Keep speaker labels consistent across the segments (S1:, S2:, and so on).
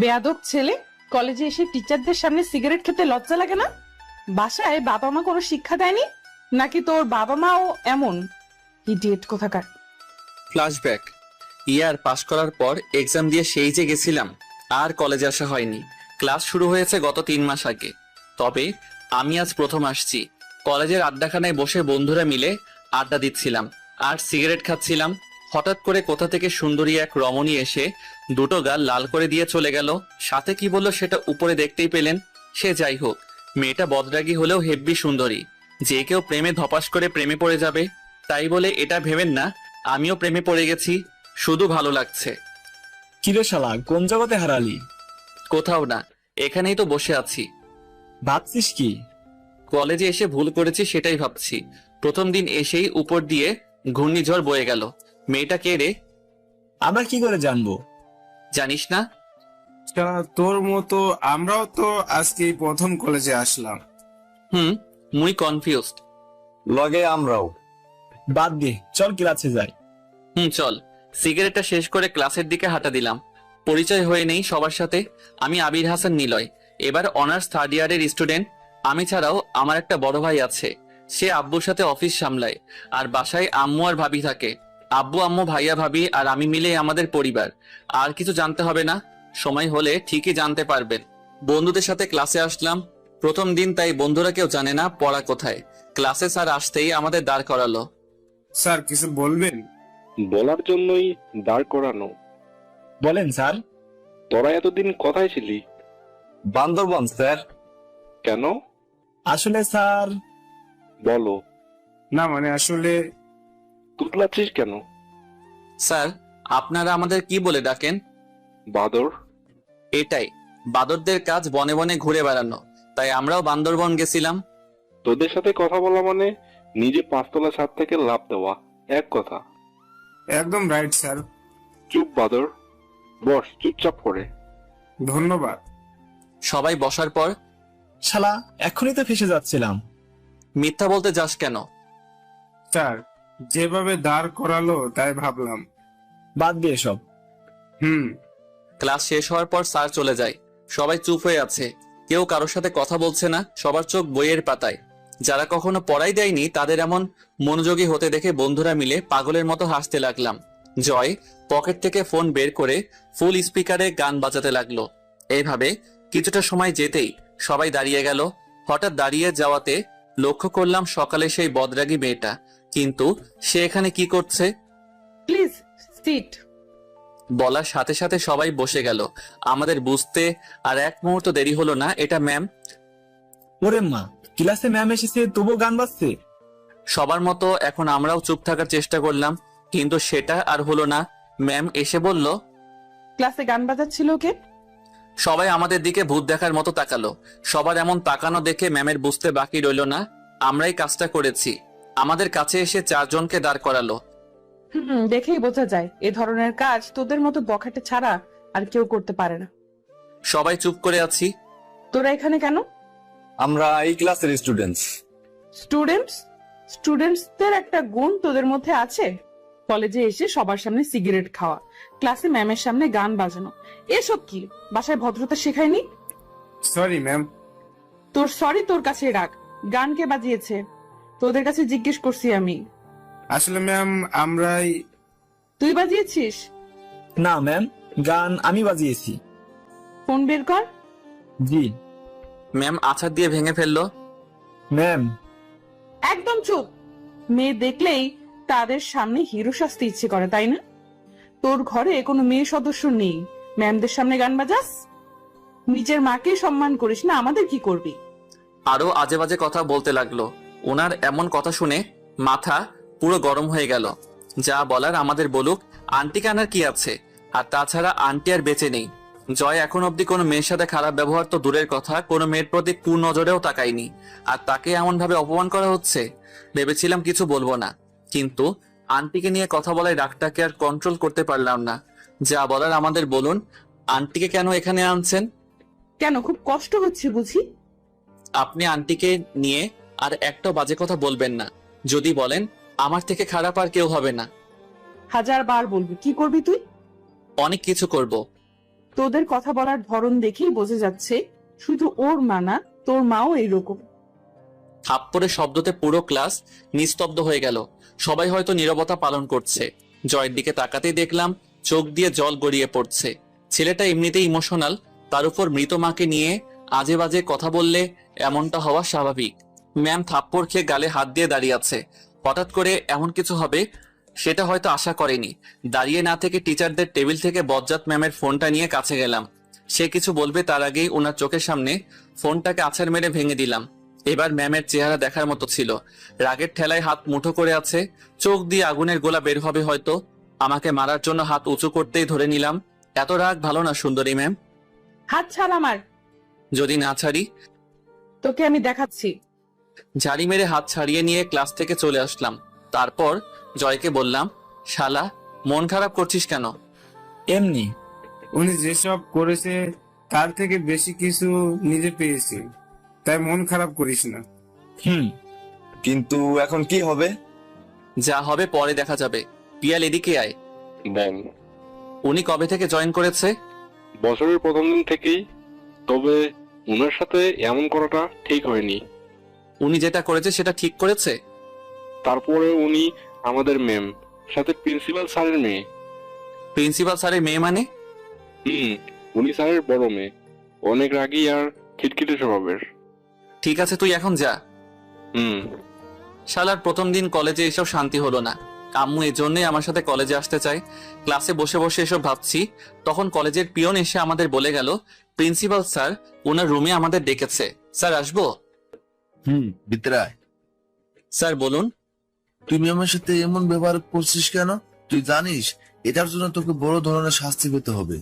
S1: বেয়াদব ছেলে, কলেজে এসে টিচারদের সামনে সিগারেট খেতে লজ্জা লাগে না? বাসায় বাবা মা কোনো শিক্ষা দেয়নি নাকি তোর বাবা মাও এমন? ইডিয়েট কোথাকার।
S2: ফ্ল্যাশব্যাক। ইয়ার পাশ করার পর এক্সাম দিয়ে সেই যে গেছিলাম, আর কলেজে আসা হয়নি। ক্লাস শুরু হয়েছে গত 3 মাস আগে। তবে আমি আজ প্রথম আসছি। কলেজের আড্ডাখানায় বসে বন্ধুরা মিলে আড্ডা দিচ্ছিলাম আর সিগারেট খাচ্ছিলাম। হঠাৎ করে কোথা থেকে সুন্দরী এক রমণী এসে দুটো গাল লাল করে দিয়ে চলে গেল। সাথে কি বললো সেটা উপরে দেখতেই পেলেন। সে যাই হোক, মেয়েটা বদরাগী হলেও হেব্বি সুন্দরী। যে কেউ প্রেমে ধপাস করে প্রেমে পড়ে যাবে, তাই বলে এটা ভেবেন না আমিও প্রেমে পড়ে গেছি। শুধু ভালো লাগছে।
S3: কিরে শালা, কোন জগতে হারালি?
S2: কোথাও না, এখানেই তো বসে আছি।
S3: ভাবছিস কি?
S2: কলেজে এসে ভুল করেছি সেটাই ভাবছি। প্রথম দিন এসেই উপর দিয়ে ঘূর্ণিঝড় বয়ে গেল। মেয়েটা কে রে?
S3: আমরা কি করে জানবো?
S2: জানিস না?
S4: তোর মতো আমরাও তো আজকেই প্রথম কলেজে আসলাম।
S2: মুই কনফিউজড।
S5: লগে আমরাও।
S3: বাদ দে, চল ক্লাসে যাই।
S2: চল। সিগারেটটা শেষ করে ক্লাসের দিকে হাঁটা দিলাম। পরিচয় হয়ে নেই সবার সাথে। আমি আবির হাসান নিলয়, এবার অনার্স 3rd ইয়ারের স্টুডেন্ট। আমি ছাড়াও আমার একটা বড় ভাই আছে। সে আব্বুর সাথে অফিস সামলায় আর বাসায় আম্মু আর ভাবি থাকে। আব্বু আম্মু ভাইয়া ভাবি আর আমি মিলে আমাদের পরিবার। আর কিছু জানতে হবে না, সময় হলে ঠিকই জানতে পারবেন। বন্ধুদের সাথে ক্লাসে আসলাম প্রথম দিন, তাই বন্ধুরা কেউ জানে না পড়া কোথায়। ক্লাসে স্যার আসতেই আমাদের দাঁড় করালো।
S4: স্যার কিছু বলবেন?
S5: বলার জন্যই দাঁড় করানো।
S3: বলেন স্যার।
S5: তোরা এতদিন কোথায় ছিলি? বান্দরবান স্যার। কেন?
S3: আসলে স্যার।
S5: বলো।
S4: না মানে আসলে।
S5: তুতলাচ্ছিস কেন?
S2: স্যার, আপনারা আমাদের কি বলে ডাকেন?
S5: বাদর।
S2: এটাই, বাদরদের কাজ বনে বনে ঘুরে বেড়ানো, তাই আমরাও বান্দরবন গেছিলাম।
S5: তোদের সাথে কথা বলা মানে নিজে 5তলা ছাদ থেকে লাফ দেওয়া, এক কথা।
S4: একদম রাইট স্যার।
S5: চুপ বাদর, বস চুপচাপ করে।
S4: ধন্যবাদ।
S2: সবাই বসার পর,
S3: শালা এখনই তো ফেসে যাচ্ছিলাম।
S2: মিথ্যা বলতে যাস কেন?
S4: স্যার যেভাবে দাঁড় করালো তাই ভাবলাম।
S3: বাদ দিয়ে সব।
S2: ক্লাস শেষ হওয়ার পর স্যার চলে যায়। সবাই চুপ হয়ে আছে, কেউ কারোর সাথে কথা বলছে না। সবার চোখ বইয়ের পাতায়। যারা কখনো পড়াই দেয়নি তাদের এমন মনোযোগী হতে দেখে বন্ধুরা মিলে পাগলের মতো হাসতে লাগলাম। জয় পকেট থেকে ফোন বের করে ফুল স্পিকারে গান বাজাতে লাগলো। এইভাবে কিছুটা সময় যেতেই সবাই দাঁড়িয়ে গেল। হঠাৎ দাঁড়িয়ে যাওয়াতে লক্ষ্য করলাম সকালে সেই বদরাগী মেয়েটা। কিন্তু সে এখানে কি করছে?
S1: Please sit.
S2: বলার সাথে সাথে সবাই বসে গেল। আমাদের বুঝতে আর এক মুহূর্ত দেরি হলো না, এটা ম্যাম।
S3: ওরে মা, ক্লাসে ম্যাম এসেছে তবু গান বাজছে।
S2: সবার মতো এখন আমরাও চুপ থাকার চেষ্টা করলাম, কিন্তু সেটা আর হলো না। ম্যাম এসে বলল,
S1: ক্লাসে গান বাজাচ্ছিল কে?
S2: সবাই আমাদের দিকে ভূত দেখার মতো তাকালো। সবার এমন তাকানো দেখে ম্যামের বুঝতে বাকি রইল না আমরাই কাজটা করেছি। আমাদের কাছে এসে 4 জনকে দাঁড় করালো।
S1: দেখেই বোঝা যায় এ ধরনের কাজ তোদের মতো বখাটে ছাড়া আর কেউ করতে পারে না।
S2: সবাই চুপ করে আছি।
S1: তোরা এখানে কেন?
S5: আমরা এই ক্লাসের স্টুডেন্টস।
S1: স্টুডেন্টসদের একটা গুণ তোদের মধ্যে আছে, কলেজে এসে সবার সামনে সিগারেট খাওয়া, ক্লাসে ম্যামের সামনে গান বাজানো। এসব কি বাসায় ভদ্রতা শেখায়নি?
S4: Sorry ma'am.
S1: তোর সরি তোর কাছে রাখ। গান কে বাজিয়েছে তোদের কাছে জিজ্ঞেস করছি আমি।
S4: আসলে ম্যাম আমরাই।
S1: তুই বাজিয়েছিস?
S3: না ম্যাম, গান আমি বাজিয়েছি।
S1: ফোন বের কর।
S3: জি
S2: ম্যাম আছাড় দিয়ে ভেঙে ফেললো।
S3: ম্যাম।
S1: একদম চুপ। মেয়ে দেখলেই তাদের সামনে হিরো সাজতে ইচ্ছে করে, তাই না? তোর ঘরে কোনো মেয়ে সদস্য নেই, ম্যামদের সামনে গান বাজাস? নিজের মাকে সম্মান করিস না, আমাদের কি করবি?
S2: আরো আজে বাজে কথা বলতে লাগলো। ওনার এমন কথা শুনে মাথা পুরো গরম হয়ে গেল। যা বলার আমাদের বলুক, আন্টি কানার কি আছে? আর তাছাড়া আন্টি আর বেঁচে নেই। জয় এখন অব্দি কোনো মেয়ের সাথে খারাপ ব্যবহার তো দূরের কথা, কোনো মেয়ের প্রতি কু নজরেও তাকায়নি। আর তাকে এমন ভাবে অপমান করা হচ্ছে। ভেবেছিলাম কিছু বলবো না, কিন্তু আন্টিকে নিয়ে কথা বলায় রাগটাকে আর কন্ট্রোল করতে পারলাম না। যা বলার আমাদের বলুন, আন্টিকে কেন এখানে আনছেন?
S1: কেন, খুব কষ্ট হচ্ছে বুঝি?
S2: আপনি আন্টিকে নিয়ে আর একটা বাজে কথা বলবেন না। যদি বলেন আমার থেকে খারাপ আর কেউ হবে না।
S1: 1000 বার বলবি, কি করবি তুই?
S2: অনেক কিছু করব।
S1: তোদের কথা বলার ধরন দেখেই বোঝা যাচ্ছে শুধু ওর মা না, তোর মাও এইরকম।
S2: থাপ্পড়ের শব্দতে পুরো ক্লাস নিস্তব্ধ হয়ে গেল। সবাই হয়তো নীরবতা পালন করছে। জয়ের দিকে তাকাতেই দেখলাম চোখ দিয়ে জল গড়িয়ে পড়ছে। ছেলেটা এমনিতেই ইমোশনাল, তার উপর মৃত মাকে নিয়ে আজে বাজে কথা বললে এমনটা হওয়া স্বাভাবিক। ম্যাম থাপ্পড় খেয়ে গালে হাত দিয়ে দাঁড়িয়ে আছে। হঠাৎ করে এমন কিছু হবে সেটা হয়তো আশা করেনি। দাঁড়িয়ে না থেকে টিচারদের টেবিল থেকে বজ্জাত ম্যামের ফোনটা নিয়ে কাছে গেলাম। সে কিছু বলবে তার আগেই ওনার চোখের সামনে ফোনটাকে আছাড় মেরে ভেঙে দিলাম। এবার ম্যামের চেহারা দেখার মতো ছিল। রাগের ঠেলায় হাত মুঠো করে আছে, চোখ দিয়ে আগুনের গোলা বের হবে হয়তো। আমাকে মারার জন্য হাত উঁচু করতেই ধরে নিলাম। এত রাগ ভালো না সুন্দরী ম্যাম।
S1: হাত ছাড় আমার।
S2: যদি না ছাড়ি?
S1: তোকে আমি দেখাচ্ছি।
S2: ঝাড়ি মেরে হাত ছাড়িয়ে নিয়ে ক্লাস থেকে চলে আসলাম। তারপর জয়কে বললাম, শালা মন খারাপ করছিস কেন?
S3: এমনি।
S4: উনি যেসব করেছে তার থেকে বেশি কিছু নিজে পেয়েছে, তাই মন খারাপ করিস না।
S6: কিন্তু এখন কি হবে?
S2: যা হবে পরে দেখা যাবে। পিয়াল এদিকে আয়।
S5: দেন।
S2: উনি কবে থেকে জয়েন করেছে?
S5: বছরের প্রথম দিন থেকেই। তবে ওনার সাথে এমন করাটা ঠিক হয়নি।
S2: উনি যেটা করেছে সেটা ঠিক করেছে।
S5: তারপরে উনি আমাদের ম্যাম, সাথে প্রিন্সিপাল স্যারের মেয়ে।
S2: প্রিন্সিপাল স্যারের মেয়ে মানে?
S5: উনি স্যারের বড় মেয়ে, অনেক রাগী আর খিটখিটে স্বভাবের।
S2: ঠিক আছে তুই এখন যা।
S5: হুম।
S2: শালার প্রথম দিন কলেজে এসব শান্তি হলো না। আম্মু এই জন্যই আমার সাথে কলেজে আসতে চায়। ক্লাসে বসে বসে এসব ভাবছি, তখন কলেজের পিয়ন এসে আমাদের বলে গেল প্রিন্সিপাল স্যার ওনার রুমে আমাদের ডেকেছে। স্যার আসবো?
S6: ভিতরে আয়।
S2: স্যার বলুন।
S6: তুমি আমার সাথে এমন ব্যবহার করছিস কেন? তুই জানিস এটার জন্য তোকে বড় ধরনের শাস্তি পেতে হবে।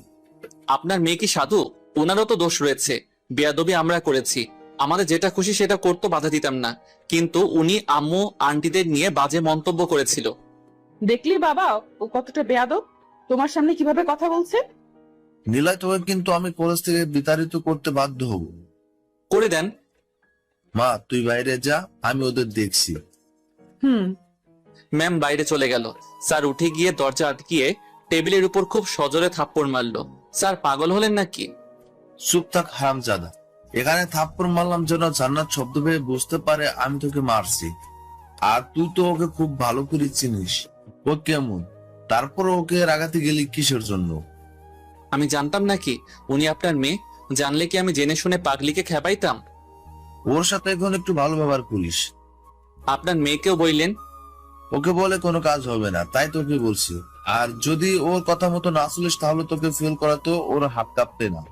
S2: আপনার মেয়ে কি সাধু? ওনারও তো দোষ রয়েছে। বেয়াদবি আমরা করেছি, আমাদের যেটা খুশি সেটা করতে বাধা দিতাম না। কিন্তু উনি আম্মু আন্টিদের নিয়ে বাজে মন্তব্য করেছিল।
S1: দেখলি বাবা ও কতটা বেয়াদব, তোমার সামনে কিভাবে কথা বলছে।
S6: নিলয়, তোকে কিন্তু আমি কলেজ থেকে বিতাড়িত করতে বাধ্য হব।
S2: করে দেন।
S6: মা তুই বাইরে যা, আমি ওদের দেখছি।
S2: ম্যাম বাইরে চলে গেল। স্যার উঠে গিয়ে দরজা আটকিয়ে টেবিলের উপর খুব সজোরে থাপ্পড় মারলো। স্যার পাগল হলেন নাকি?
S6: চুপ থাক হারামজাদা। এখানে থাপ্পড় মারলাম যেন জান্নাত শব্দ পেয়ে বুঝতে পারে আমি তোকে মারছি। আর তুই তো ওকে খুব ভালো করে চিনিস, ও কেমন। তারপর ওকে রাগাতে গেলি কিসের জন্য?
S2: আমি জানতাম নাকি উনি আপনার মেয়ে? জানলে কি আমি জেনে শুনে পাগলিকে খেপাইতাম?
S6: ওর সাথে এখন একটু ভালো ব্যবহার করিস।
S2: আপনার মেয়েকেও বললেন?
S6: ওকে বলে কোনো কাজ হবে না, তাই তোকে বলছি। আর যদি ওর কথা মতো না চলিস তাহলে তোকে ফেল করাতো ওর হাত কাঁপতে না।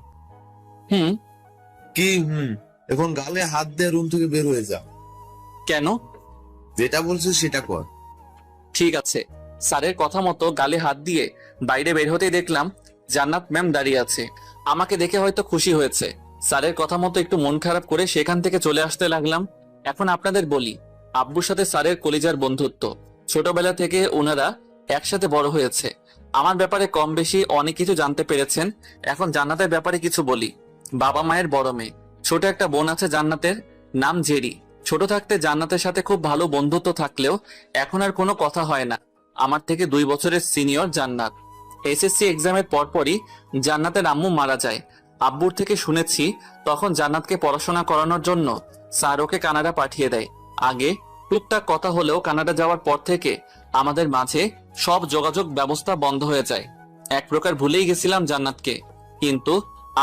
S6: কি এখন গালে হাত দিয়ে রুম থেকে বের হয়ে যা।
S2: কেন?
S6: যেটা বলছিস সেটা কর।
S2: ঠিক আছে। স্যারের কথা মতো গালে হাত দিয়ে বাইরে বের হতেই দেখলাম জান্নাত ম্যাম দাঁড়িয়ে আছে। আমাকে দেখে হয়তো খুশি হয়েছে। স্যারের কথা মতো একটু মন খারাপ করে সেখান থেকে চলে আসতে লাগলাম। এখন আপনাদের বলি, আব্বুর সাথে স্যারের কলিজার বন্ধুত্ব। ছোটবেলা থেকে ওনারা একসাথে বড় হয়েছে। আমার ব্যাপারে কম বেশি অনেক কিছু জানতে পেরেছেন। এখন জান্নাতের ব্যাপারে কিছু বলি। বাবা মায়ের বড় মেয়ে। ছোট একটা বোন আছে জান্নাতের, নাম জেরি। ছোট থাকতে জান্নাতের সাথে খুব ভালো বন্ধুত্ব থাকলেও এখন আর কোনো কথা হয় না। আমার থেকে 2 বছরের সিনিয়র জান্নাত। এসএসসি এক্সামের পরপরই জান্নাতের আম্মু মারা যায়। আব্বুর থেকে শুনেছি তখন জান্নাতকে পড়াশোনা করানোর জন্য স্যার ওকে কানাডা পাঠিয়ে দেয়। আগে টুকটাক কথা হলেও কানাডা যাওয়ার পর থেকে আমাদের মাঝে সব যোগাযোগ ব্যবস্থা বন্ধ হয়ে যায়। এক প্রকার ভুলেই গেছিলাম জান্নাতকে। কিন্তু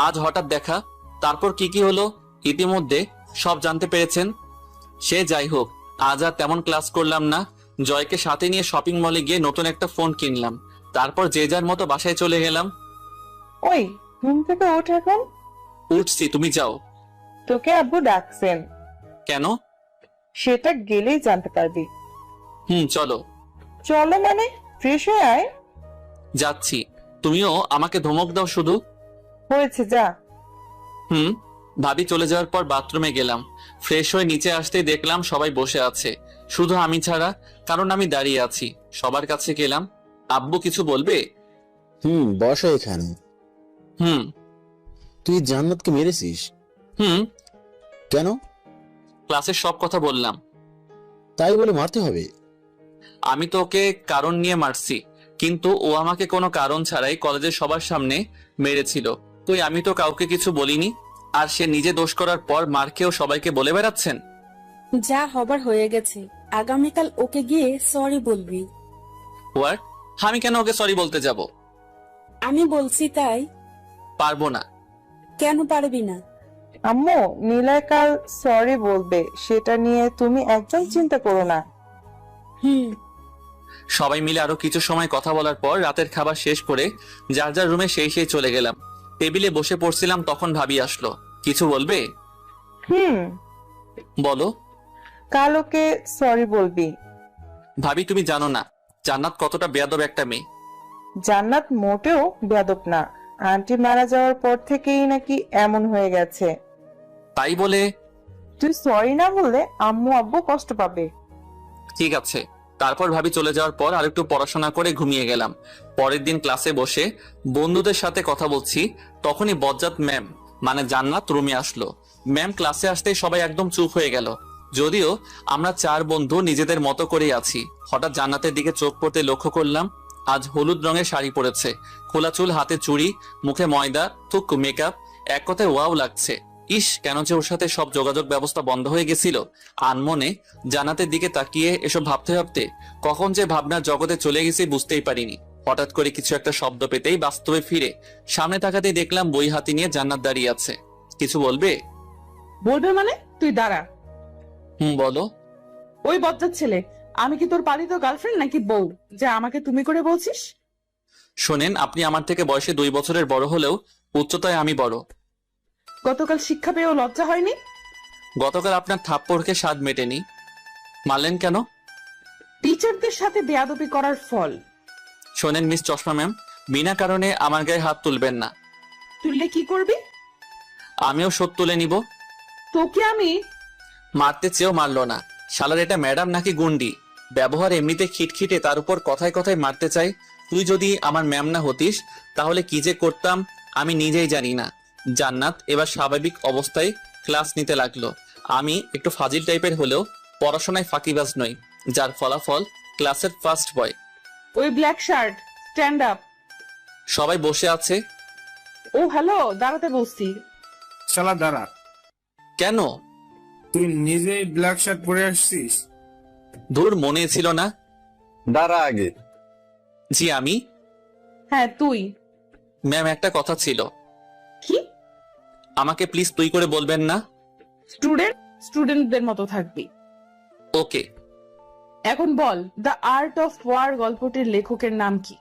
S2: আজ হঠাৎ দেখা, তারপর কি কি হলো ইতিমধ্যে সব জানতে পেরেছেন। সে যাই হোক, আজ আর তেমন ক্লাস করলাম না। জয়কে সাথে নিয়ে শপিং মলে গিয়ে নতুন একটা ফোন কিনলাম। তারপর যে যার মতো বাসায় চলে গেলাম।
S7: ওই ঘুম থেকে ওঠ এখন।
S2: উঠছি, তুমি যাও।
S7: তোকে আব্বু ডাকছেন।
S2: কেন?
S7: সেটা গেলেই জানতে পারবি।
S2: চলো।
S7: চলো মানে ফ্রেশ হয়ে আয়।
S2: যাচ্ছি। তুমিও আমাকে ধমক দাও শুধু।
S7: হয়েছে যা।
S2: ভাবি চলে যাওয়ার পর বাথরুমে গেলাম। ফ্রেশ হয়ে নিচে আসতেই দেখলাম সবাই বসে আছে, শুধু আমি ছাড়া। কারণ আমি দাঁড়িয়ে আছি। সবার কাছে গেলাম। আব্বু কিছু বলবে?
S8: বসো এখানে। তুই জান্নাতকে মেরেছিস?
S2: হুম।
S8: কেন?
S2: ক্লাসের সব কথা বললাম।
S8: তাই বলে মারতে হবে?
S2: আমি তো ওকে কারণ নিয়ে মারছি, কিন্তু ও আমাকে কোনো কারণ ছাড়াই কলেজের সবার সামনে মেরেছিল। তুই আমি তো কাউকে কিছু বলিনি, আর সে নিজে দোষ করার পর মার খেয়েও সবাইকে বলে বেড়াচ্ছেন।
S9: যা হবার হয়ে গেছে, আগামীকাল ওকে গিয়ে সরি বলবি।
S2: হোয়াট? আমি কেন ওকে সরি বলতে যাব?
S9: আমি বলছি তাই।
S2: পারবো না।
S9: কেন পারবি না?
S7: আম্মু, নীলয় কাল সরি বলবে, সেটা নিয়ে তুমি একদম চিন্তা করো না।
S9: হুম।
S2: সবাই মিলে আরো কিছু সময় কথা বলার পর রাতের খাবার শেষ করে যার যার রুমে সেই চলে গেলাম। টেবিলে বসে পড়ছিলাম, তখন ভাবি আসলো। কিছু বলবে? বলো।
S7: কাল ওকে সরি বলবি।
S2: ভাবি, তুমি জানো না জান্নাত কতটা বেয়াদব একটা মেয়ে।
S7: জান্নাত মোটেও বেয়াদব না, আন্টি মারা যাওয়ার পর থেকেই নাকি এমন হয়ে গেছে।
S2: তাই বলে?
S7: তুই সরি না বললে আম্মু আব্বু কষ্ট পাবে।
S2: ঠিক আছে। তারপর ভাবি চলে যাওয়ার পর আরেকটু পড়াশোনা করে ঘুমিয়ে গেলাম। পরের দিন ক্লাসে বসে বন্ধুদের সাথে কথা বলছি, তখনই বজ্জাত ম্যাম মানে জান্নাত রুমে আসলো। ম্যাম ক্লাসে আসতেই সবাই একদম চুপ হয়ে গেল, যদিও আমরা 4 বন্ধু নিজেদের মতো করেই আছি। হঠাৎ জান্নাতের দিকে চোখ পড়তে লক্ষ্য করলাম, আজ হলুদ রঙের শাড়ি পরেছে, খোলা চুল, হাতে চুড়ি, মুখে ময়দা, থুক মেকআপ। এক কথায় ওয়াও লাগছে। ইস, কেন যে ওর সাথে সব যোগাযোগ ব্যবস্থা বন্ধ হয়ে গেছিল। আনমনে জান্নাতের দিকে তাকিয়ে এসব ভাবতে ভাবতে কখন যে ভাবনার জগতে চলে গেছি বুঝতেই পারিনি। হঠাৎ করে কিছু একটা শব্দ পেতেই বাস্তবে ফিরে সামনে তাকাতেই দেখলাম বই হাতে নিয়ে জান্নাত দাঁড়িয়ে আছে। কিছু বলবে?
S1: বলবে মানে? তুই দাঁড়া।
S2: বলো।
S1: ওই বজ্জাত ছেলে, আমি কি তোর পালিত গার্লফ্রেন্ড নাকি বউ যা আমাকে তুমি করে বলছিস?
S2: শোনেন, আপনি আমার থেকে বয়সে 2 বছরের বড় হলেও উচ্চতায় আমি বড়।
S1: গতকাল শিক্ষা পেয়েও লজ্জা হয়নি?
S2: গতকাল আপনার থাপ্পড়কে স্বাদ মেটেনি। মারলেন কেন?
S1: টিচারদের সাথে বেয়াদবি করার ফল।
S2: শোনেন মিস চশমা ম্যাম, বিনা কারণে আমার গায়ে হাত তুলবেন না।
S1: তুললে কি করবি?
S2: আমিও শোধ তুলে নিব।
S1: তোকে আমি
S2: মারতে চেয়েও মারলো না। শালার এটা ম্যাডাম নাকি গুন্ডি? ব্যবহার এমনিতে খিটখিটে, তার উপর কথায় কথায় মারতে চাই। তুই যদি আমার ম্যাম না হতিস তাহলে কি যে করতাম আমি নিজেই জানি না। জান্নাত এবার স্বাভাবিক অবস্থায় ক্লাস নিতে লাগলো। আমি একটু ফাজিল টাইপের হলেও পড়াশোনায় ফাঁকিবাজ নই, যার ফলাফল ক্লাসের ফার্স্ট বয়।
S1: ওই ব্ল্যাক শার্ট, স্ট্যান্ড আপ।
S2: সবাই বসে আছে।
S1: ও হ্যালো, দাঁড়াতে বলছি।
S4: শালা দাঁড়া।
S2: কেন?
S4: তুই নিজেই ব্ল্যাক শার্ট পরে আসছিস?
S2: দূর, মনে ছিল না।
S8: দাঁড়া আগে।
S2: জি আমি।
S1: হ্যাঁ তুই।
S2: ম্যাম একটা কথা ছিল।
S1: কি?
S2: আমাকে প্লিজ তুই করে বলবেন না।
S1: স্টুডেন্টদের মতো থাকবি।
S2: ওকে।
S1: এখন বল, দ্য আর্ট অফ ওয়ার গল্পটির লেখকের নাম কি?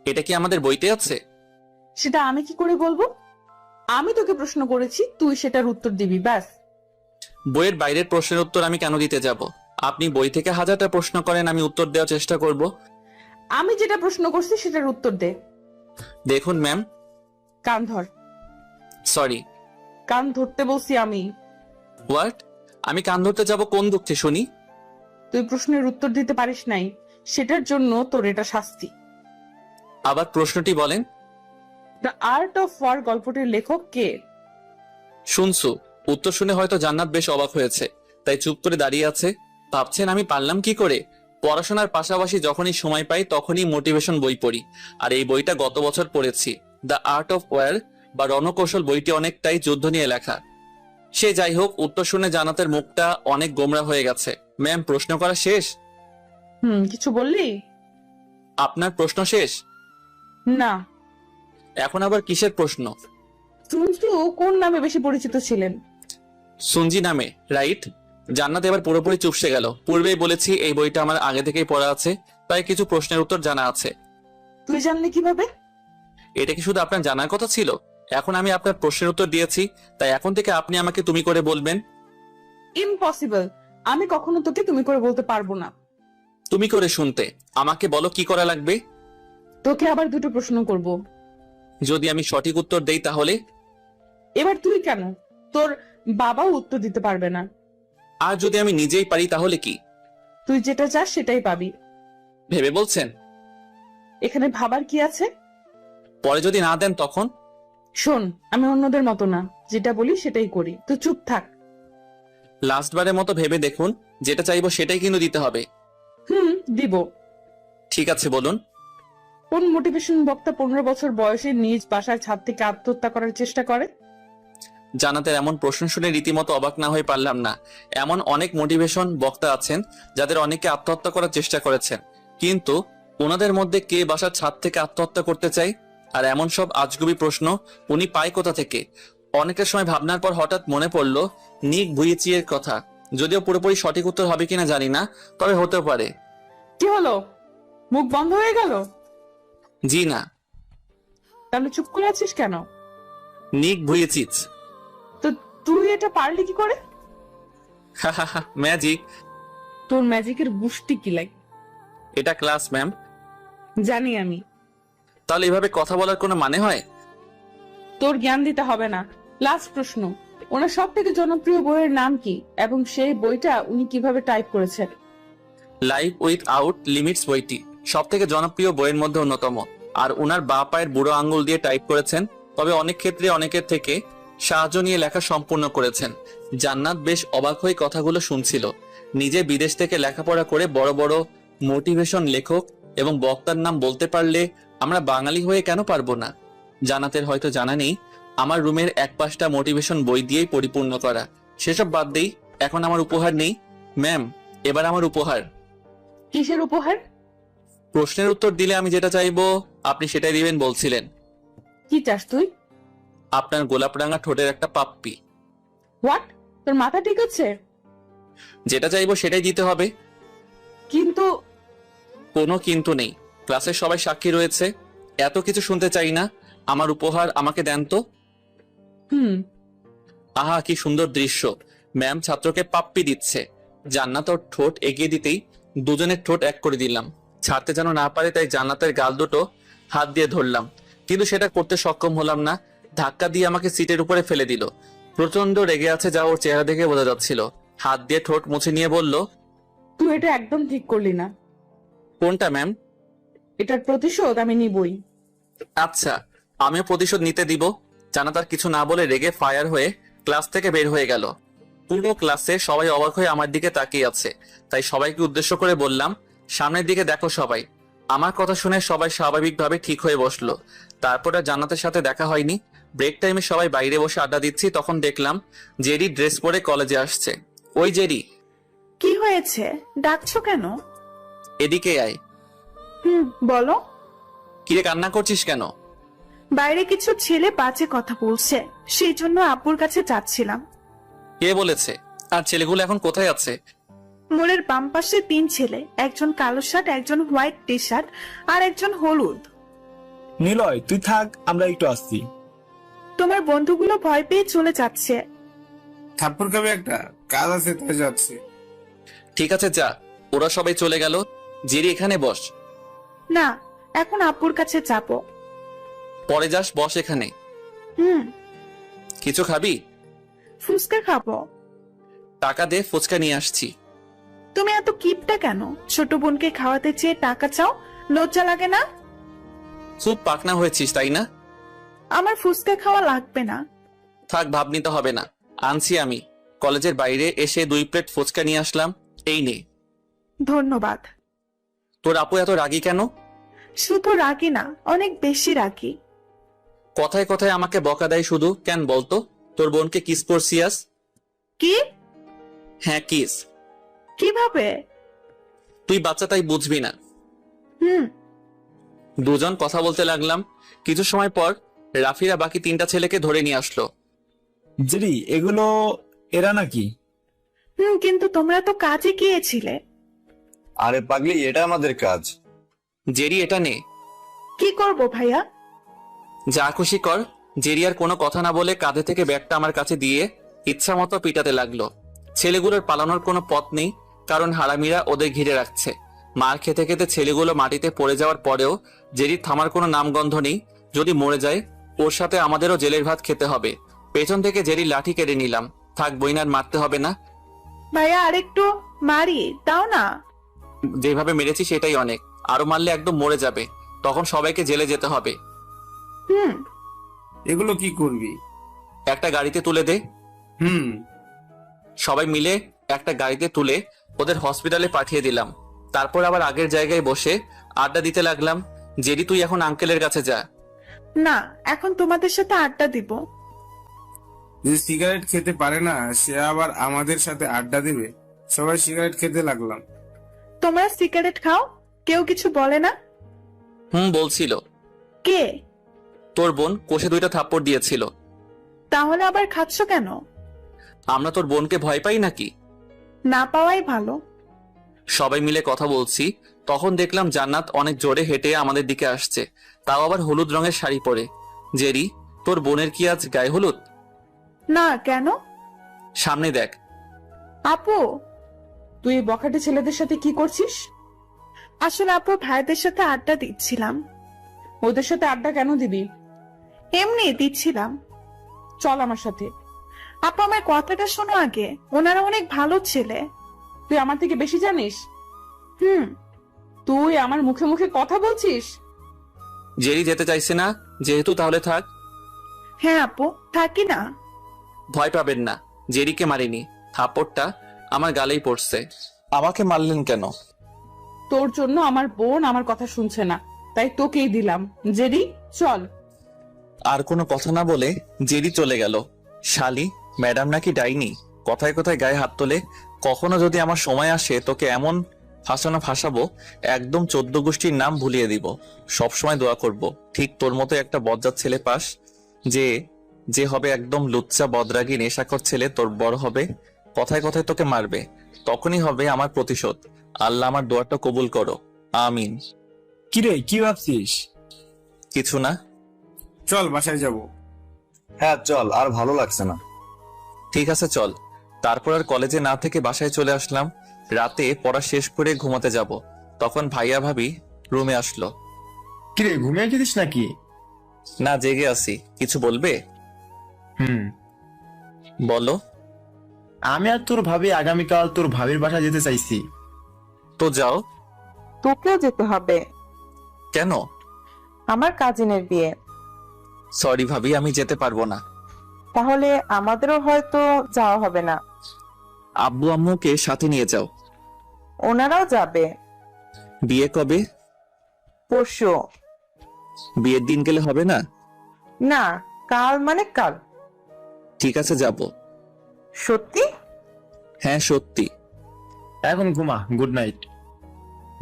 S2: এটা কি আমাদের বইতে আছে?
S1: সেটা আমি কি করে বলবো? আমি তোকে প্রশ্ন করেছি, তুই সেটার উত্তর দিবি, ব্যাস।
S2: বইয়ের বাইরের প্রশ্নের উত্তর আমি কেন দিতে যাব? আপনি বই থেকে 1000টা প্রশ্ন করেন, আমি উত্তর দেওয়ার চেষ্টা করব।
S1: আমি যেটা প্রশ্ন করছি সেটার উত্তর দে।
S2: দেখুন ম্যাম।
S1: কান ধর।
S2: সরি।
S1: কান ধরতে বলছি আমি।
S2: হোয়াট? আমি কান ধরতে যাব কোন দুঃখে শুনি?
S1: তুই প্রশ্নের উত্তর দিতে পারিস নাই, সেটার জন্য তোর এটা শাস্তি।
S2: আবার প্রশ্নটি বলেন।
S1: দ্য আর্ট অফ ওয়ার গল্পটির লেখক কে?
S2: শুনছু। উত্তর শুনে হয়তো জান্নাত বেশ অবাক হয়েছে, তাই চুপ করে দাঁড়িয়ে আছে। ভাবছেন আমি পারলাম কি করে? পড়াশোনার পাশাপাশি যখনই সময় পাই তখনই মোটিভেশন বই পড়ি, আর এই বইটা গত বছর পড়েছি। দ্য আর্ট অফ ওয়ার বা রণকৌশল বইটি অনেকটাই যুদ্ধ নিয়ে লেখা। সে যাই হোক, উত্তর শুনে জান্নাতের মুখটা অনেক গোমরা হয়ে গেছে। ম্যাম, প্রশ্ন করা শেষ?
S1: কিছু বললি?
S2: আপনার প্রশ্ন শেষ?
S1: না।
S2: এখন আবার কিসের প্রশ্ন?
S1: শুনছু কোন নামে বেশি পরিচিত ছিলেন?
S2: সুনজি নামে, রাইট? জান্নাত এবার পুরোপুরি চুপসে গেল। পূর্বেই বলেছি এই বইটা আমার আগে থেকেই পড়া আছে, তাই কিছু প্রশ্নের উত্তর জানা আছে।
S1: তুই জানলি কিভাবে?
S2: এটা কি শুধু আপনার জানার কথা ছিল? এখন আমি আপনার প্রশ্নের উত্তর দিয়েছি, তাই এখন থেকে আপনি আমাকে তুমি করে বলবেন।
S1: ইম্পসিবল, আমি কখনো তোকে তুমি করে বলতে পারবো না।
S2: তুমি করে শুনতে আমাকে বলো কি করা লাগবে।
S1: তোকে আবার দুটো প্রশ্ন করব।
S2: যদি আমি সঠিক উত্তর দেই তাহলে?
S1: এবার তুই কেন, তোর বাবাও উত্তর দিতে পারবে না।
S2: আর যদি আমি নিজেই পারি তাহলে কি?
S1: তুই যেটা চাস সেটাই পাবি।
S2: ভেবে বলছেন?
S1: এখানে ভাবার কি আছে?
S2: পরে যদি না দেন তখন?
S1: শোন, আমি অন্যদের মতো না, যেটা বলি সেটাই করি, তুই চুপ থাক।
S2: লাস্টবারের মতো ভেবে দেখুন, যেটা চাইবো সেটাই কিন্তু দিতে হবে।
S1: দিব।
S2: ঠিক আছে, বলুন।
S1: কোন মোটিভেশন বক্তা 15 বছর বয়সে নিজ বাসার ছাদ থেকে আত্মহত্যা করার চেষ্টা করে?
S2: জান্নাতের এমন প্রশ্ন শুনে রীতিমতো অবাক না হয়ে পারলাম না। এমন অনেক মোটিভেশন বক্তা আছেন যাদের অনেকে আত্মহত্যা করার চেষ্টা করেছেন, কিন্তু ওনাদের মধ্যে কে বাসার ছাদ থেকে আত্মহত্যা করতে চায়? আর এমন সব আজগুবি প্রশ্ন উনি পায় কোথা থেকে? অনেকটা সময় ভাবনার পর হঠাৎ মনে পড়ল নিক ভুইচিয়ের কথা। যদিও পুরোপুরি সঠিক উত্তর হবে কিনা জানি না, তবে হতেও পারে।
S1: কি হলো, মুখ বন্ধ হয়ে গেল?
S2: জি না।
S1: তাহলে চুপ করে আছিস কেন?
S2: নিক ভুইচিচ।
S1: তো তুই এটা পারলি কি করে?
S2: ম্যাজিক।
S1: তোর ম্যাজিকের গুষ্টি কি লাগে?
S2: এটা ক্লাস ম্যাম।
S1: জানি আমি।
S2: তাহলে এভাবে কথা বলার কোনো মানে হয়?
S1: তোর জ্ঞান দিতে হবে না। লাস্ট প্রশ্ন, ওনার সব থেকে জনপ্রিয় বইয়ের নাম কি এবং সেই বইটা উনি কিভাবে টাইপ করেছেন?
S2: লাইফ উইথ আউট লিমিটস বইটি সব থেকে জনপ্রিয় বইয়ের মধ্যে অন্যতম। আর উনার বাঁ পায়ের বুড়ো আঙ্গুল দিয়ে টাইপ করেছেন, তবে অনেক ক্ষেত্রে অনেকের থেকে সাহায্য নিয়ে লেখা সম্পূর্ণ করেছেন। জান্নাত বেশ অবাক হয়ে কথাগুলো শুনছিল। নিজে বিদেশ থেকে লেখাপড়া করে বড় বড় মোটিভেশন লেখক এবং বক্তার নাম বলতে পারলে আমরা বাঙালি হয়ে কেন পারবো না? জান্নাতের হয়তো জানা নেই আমার রুমের এক পাশটা মোটিভেশন বই দিয়েই পরিপূর্ণ করা। সেসব বাদ দেই, এখন আমার উপহার নেই ম্যাম, এবার আমার উপহার।
S1: কিসের উপহার?
S2: প্রশ্নের উত্তর দিলে আমি যেটা চাইবো আপনি সেটাই দিবেন বলছিলেন।
S1: কি চাস তুই?
S2: আপনার গোলাপ রাঙা ঠোঁটের একটা পাপ্পি।
S1: হোয়াট? তোর মাথা ঠিক আছে?
S2: যেটা চাইবো সেটাই দিতে হবে।
S1: কিন্তু
S2: কোনো কিন্তু নেই, ক্লাসের সবাই সাক্ষী রয়েছে। এত কিছু শুনতে চাই না, আমার উপহার আমাকে দেন তো। আহা কি সুন্দর দৃশ্য, ম্যাম ছাত্রকে পাপ্পি দিচ্ছে। জান্নাত ওর ঠোঁট এগিয়ে দিতেই দুজনের ঠোঁট এক করে দিলাম। ছাড়তে যেন না পারে তাই জান্নাতের গাল দুটো হাত দিয়ে ধরলাম, কিন্তু সেটা করতে সক্ষম হলাম না। ধাক্কা দিয়ে আমাকে সিটের উপরে ফেলে দিল। প্রচন্ড রেগে আছে যা ওর চেহারা দেখে বোঝা যাচ্ছিল। হাত দিয়ে ঠোঁট মুছে নিয়ে বলল,
S1: তুই এটা একদম ঠিক করলি না।
S2: কোনটা ম্যাম?
S1: এটার প্রতিশোধ আমি নিবই।
S2: আচ্ছা, আমিও প্রতিশোধ নিতে দিব। জান্নাত আর কিছু না বলে রেগে ফায়ার হয়ে ক্লাস থেকে বের হয়ে গেল। পুরো ক্লাসে সবাই অবাক হয়ে আমার দিকে তাকিয়ে আছে, তাই সবাইকে উদ্দেশ্য করে বললাম, সামনের দিকে দেখো সবাই। আমার কথা শুনে সবাই স্বাভাবিকভাবে ঠিক হয়ে বসলো। তারপর আর জান্নাতের সাথে দেখা হয়নি। ব্রেক টাইমে সবাই বাইরে বসে আড্ডা দিচ্ছি, তখন দেখলাম জেরি ড্রেস পরে কলেজে আসছে। ওই জেরি,
S10: কি হয়েছে, ডাকছো কেন?
S2: এদিকে আয়।
S10: বলো।
S2: কিরে কান্না করছিস কেন?
S10: বাইরে কিছু ছেলে বাজে কথা বলছে, সেই জন্য আব্বুর কাছে যাচ্ছিলাম।
S2: কে বলেছে? আর ছেলেগুলো এখন কোথায় আছে?
S10: মোড়ের বাম পাশে 3 ছেলে, একজন কালো শার্ট, একজন হোয়াইট টি শার্ট আর একজন হলুদ।
S3: নিলয় তুই থাক, আমরা একটু আসছি।
S10: তোমার বন্ধুগুলো ভয় পেয়ে চলে যাচ্ছে।
S4: থাপ্পড় খাবে একটা, কাজ আছে তাই যাচ্ছে।
S2: ঠিক আছে যা, ওরা সবাই চলে গেল। জেরি এখানে বস।
S10: না, এখন আব্বুর কাছে যাবো।
S2: পরে যাস, বস এখানে। কিছু খাবি?
S10: ফুচকা খাবো।
S2: টাকা দে, ফুচকা নিয়ে আসছি।
S10: তুমি এত কিপটা কেন? ছোট বোনকে খাওয়াতে চেয়ে টাকা চাও, লজ্জা লাগে না?
S2: খুব পাকনা হয়েছিস তাই না?
S10: আমার ফুচকা খাওয়া লাগবে না।
S2: থাক, ভাব নিতে হবে না, আনছি আমি। কলেজের বাইরে এসে 2 প্লেট ফুচকা নিয়ে আসলাম, এই নে।
S10: ধন্যবাদ।
S2: তোর আপু এত রাগী কেন?
S10: শুধু রাগি না, অনেক বেশি রাগি।
S2: কথায় কথায় আমাকে বকা দেয় শুধু, কেন বলতো? তোর বোনকে কিস করছিস?
S10: কি?
S2: হ্যাঁ কিস।
S10: কিভাবে?
S2: তুই বাচ্চা তাই বুঝবি না। দুজন কথা বলতে লাগলাম। কিছু সময় পর রাফিরা বাকি 3টা ছেলেকে ধরে নিয়ে আসলো।
S3: জেরি এগুলো এরা নাকি?
S10: কিন্তু তোমরা তো কাজে গিয়েছিলে।
S8: আরে পাগলি, এটা আমাদের কাজ।
S2: জেরি এটা নে।
S10: কি করব ভাইয়া?
S2: যা খুশি কর। জেরি আর কোনো কথা না বলে কাঁধে থেকে ব্যাগটা আমার কাছে দিয়ে ইচ্ছা মতো পিটাতে লাগলো। ছেলেগুলোর পালানোর কোনো পথ নেই, কারণ হারামিরা ওদের ঘিরে রাখছে। মার খেতে খেতে ছেলেগুলো মাটিতে পড়ে যাওয়ার পরেও জেরির থামার কোনো নামগন্ধ নেই। যদি মরে যায় ওর সাথে আমাদেরও জেলের ভাত খেতে হবে। পেছন থেকে জেরি লাঠি কেড়ে নিলাম। থাক বইনার মারতে হবে না।
S10: ভাইয়া আরেকটু মারি দাও না।
S2: যেভাবে মেরেছি সেটাই অনেক, আরো মারলে একদম মরে যাবে, তখন সবাইকে জেলে যেতে হবে।
S4: এগুলো কি করবি?
S2: একটা গাড়িতে তুলে দে। সবাই মিলে একটা গাড়িতে তুলে ওদের হসপিটালে পাঠিয়ে দিলাম। তারপর আবার আগের জায়গায় বসে আড্ডা দিতে লাগলাম। জেরি, তুই এখন আঙ্কেলের কাছে যা।
S10: না, এখন তোমাদের সাথে আড্ডা দিব।
S4: যে সিগারেট খেতে পারে না সে আবার আমাদের সাথে আড্ডা দেবে? সবাই সিগারেট খেতে লাগলাম।
S10: তোমরা সিগারেট খাও, কেউ কিছু বলে না?
S2: বলছিল।
S10: কে?
S2: তোর বোন কোষে 2টা থাপ্পড় দিয়েছিল।
S10: তাহলে আবার খাচ্ছ কেন?
S2: আমরা তোর বোনকে ভয় পাই নাকি?
S10: না পাওয়াই ভালো।
S2: সবাই মিলে কথা বলছি, তখন দেখলাম জান্নাত অনেক জোরে হেঁটে আমাদের দিকে আসছে, তাও আবার হলুদ রঙের শাড়ি পরে। জেরি, তোর বোনের কি আজ গায়ে হলুদ?
S10: না, কেন?
S2: সামনে দেখ।
S10: আপু,
S1: তুই এই বখাটে ছেলেদের সাথে কি করছিস?
S10: আসলে আপু ভাইদের সাথে আড্ডা দিচ্ছিলাম।
S1: ওদের সাথে আড্ডা কেন দিবি?
S10: এমনি দিচ্ছিলাম।
S1: চল আমার সাথে।
S10: আপু, আমার কথাটা শোনো আগে, ওনারা অনেক ভালো ছেলে।
S1: তুই আমার থেকে বেশি জানিস?
S10: হুম।
S1: তুই আমার মুখে মুখে কথা বলছিস?
S2: জেরি যেতে চাইছে না যেহেতু, তাহলে থাক।
S10: হ্যাঁ আপু, থাকি না।
S2: ভয় পাবেন না, জেরিকে মারিনি, থাপ্পড়টা আমার গালেই পড়ছে। আমাকে মারলেন কেন?
S1: তোর জন্য আমার বোন আমার কথা শুনছে না, তাই তোকেই দিলাম। জেরি, চল।
S2: আর কোনো কথা না বলে জেরি চলে গেল। শালি, ম্যাডাম নাকি ডাইনি, কথায় কথায় গায়ে হাত তোলে। কখনো যদি আমার সময় আসে তোকে এমন ফাঁসাবো, একদম 14 গোষ্ঠীর নাম ভুলিয়ে দিব। সবসময় দোয়া করব ঠিক তোর মতো একটা বজ্জাত ছেলে পাস, যে হবে একদম লুচ্চা বদরাগী নেশাখোর ছেলে। তোর বড় হবে, কথায় কথায় তোকে মারবে, তখনই হবে আমার প্রতিশোধ। আল্লাহ আমার দোয়াটা কবুল করো, আমিন।
S3: কিরে, কি ভাবছিস?
S2: কিছু না।
S4: চল বাসায় যাব।
S8: হ্যাঁ চল, আর ভালো লাগছে না।
S2: ঠিক আছে চল। তারপর আর কলেজে না থেকে বাসায় চলে আসলাম। রাতে পড়া শেষ করে ঘুমাতে যাব, তখন ভাইয়া ভাবি রুমে আসলো।
S3: কিরে, ঘুমিয়ে গেছিস নাকি?
S2: না, জেগে আছি। কিছু বলবে? বলো।
S3: আমি আর তোর ভাবি আগামীকাল তোর ভাবির বাসায় যেতে চাইছি।
S2: তো যাও।
S7: তোকেও যেতে হবে।
S2: কেন?
S7: আমার কাজিনের বিয়ে।
S2: সরি ভাবি, আমি যেতে পারবো না।
S7: তাহলে আমাদেরও হয়তো যাওয়া হবে না।
S2: আব্বু আম্মুকে সাথে নিয়ে যাও।
S7: ওনারাও যাবে।
S2: বিয়ে কবে?
S7: পরশু।
S2: বিয়ের দিন গেলে হবে না?
S7: না, কাল মানে কাল।
S2: ঠিক আছে, যাব।
S7: সত্যি?
S2: হ্যাঁ সত্যি।
S3: এখন ঘুমা, গুড নাইট।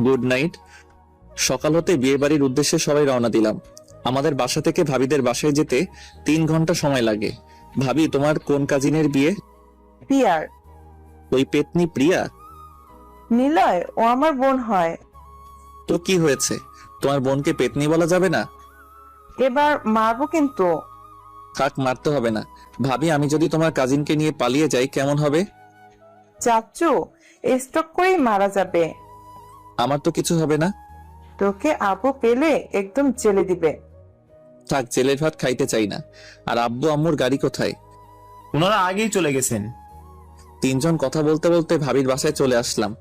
S2: Good night. সকাল হতে বিয়ে বাড়ির উদ্দেশ্যে সবাই রওনা দিলাম। আমাদের বাসা থেকে ভাবিদের বাসায় যেতে 3 ঘন্টা সময় লাগে। ভাবি, তোমার কোন কাজিনের বিয়ে?
S7: পিয়ার।
S2: ওই পেতনি প্রিয়া?
S7: নিলয়, ও আমার বোন হয়।
S2: তো কি হয়েছে, তোমার বোনকে পেতনি বলা যাবে না?
S7: এবার মারবো কিন্তু।
S2: থাক, মারতে হবে না। ভাবি, আমি যদি তোমার কাজিনকে নিয়ে পালিয়ে যাই কেমন হবে?
S7: চাচু, স্ট্রোক করেই মারা যাবে।
S2: আমার তো কিছু হবে না।
S7: তোকে আপু পেলে একদম জেলে দিবে।
S2: থাক, জেলের ভাত খাইতে চাই না। আর আব্বু আম্মুর গাড়ি কোথায়?
S3: ওনারা আগেই চলে গেছেন।
S2: 3 জন কথা বলতে বলতে ভাবির বাসায় চলে আসলাম।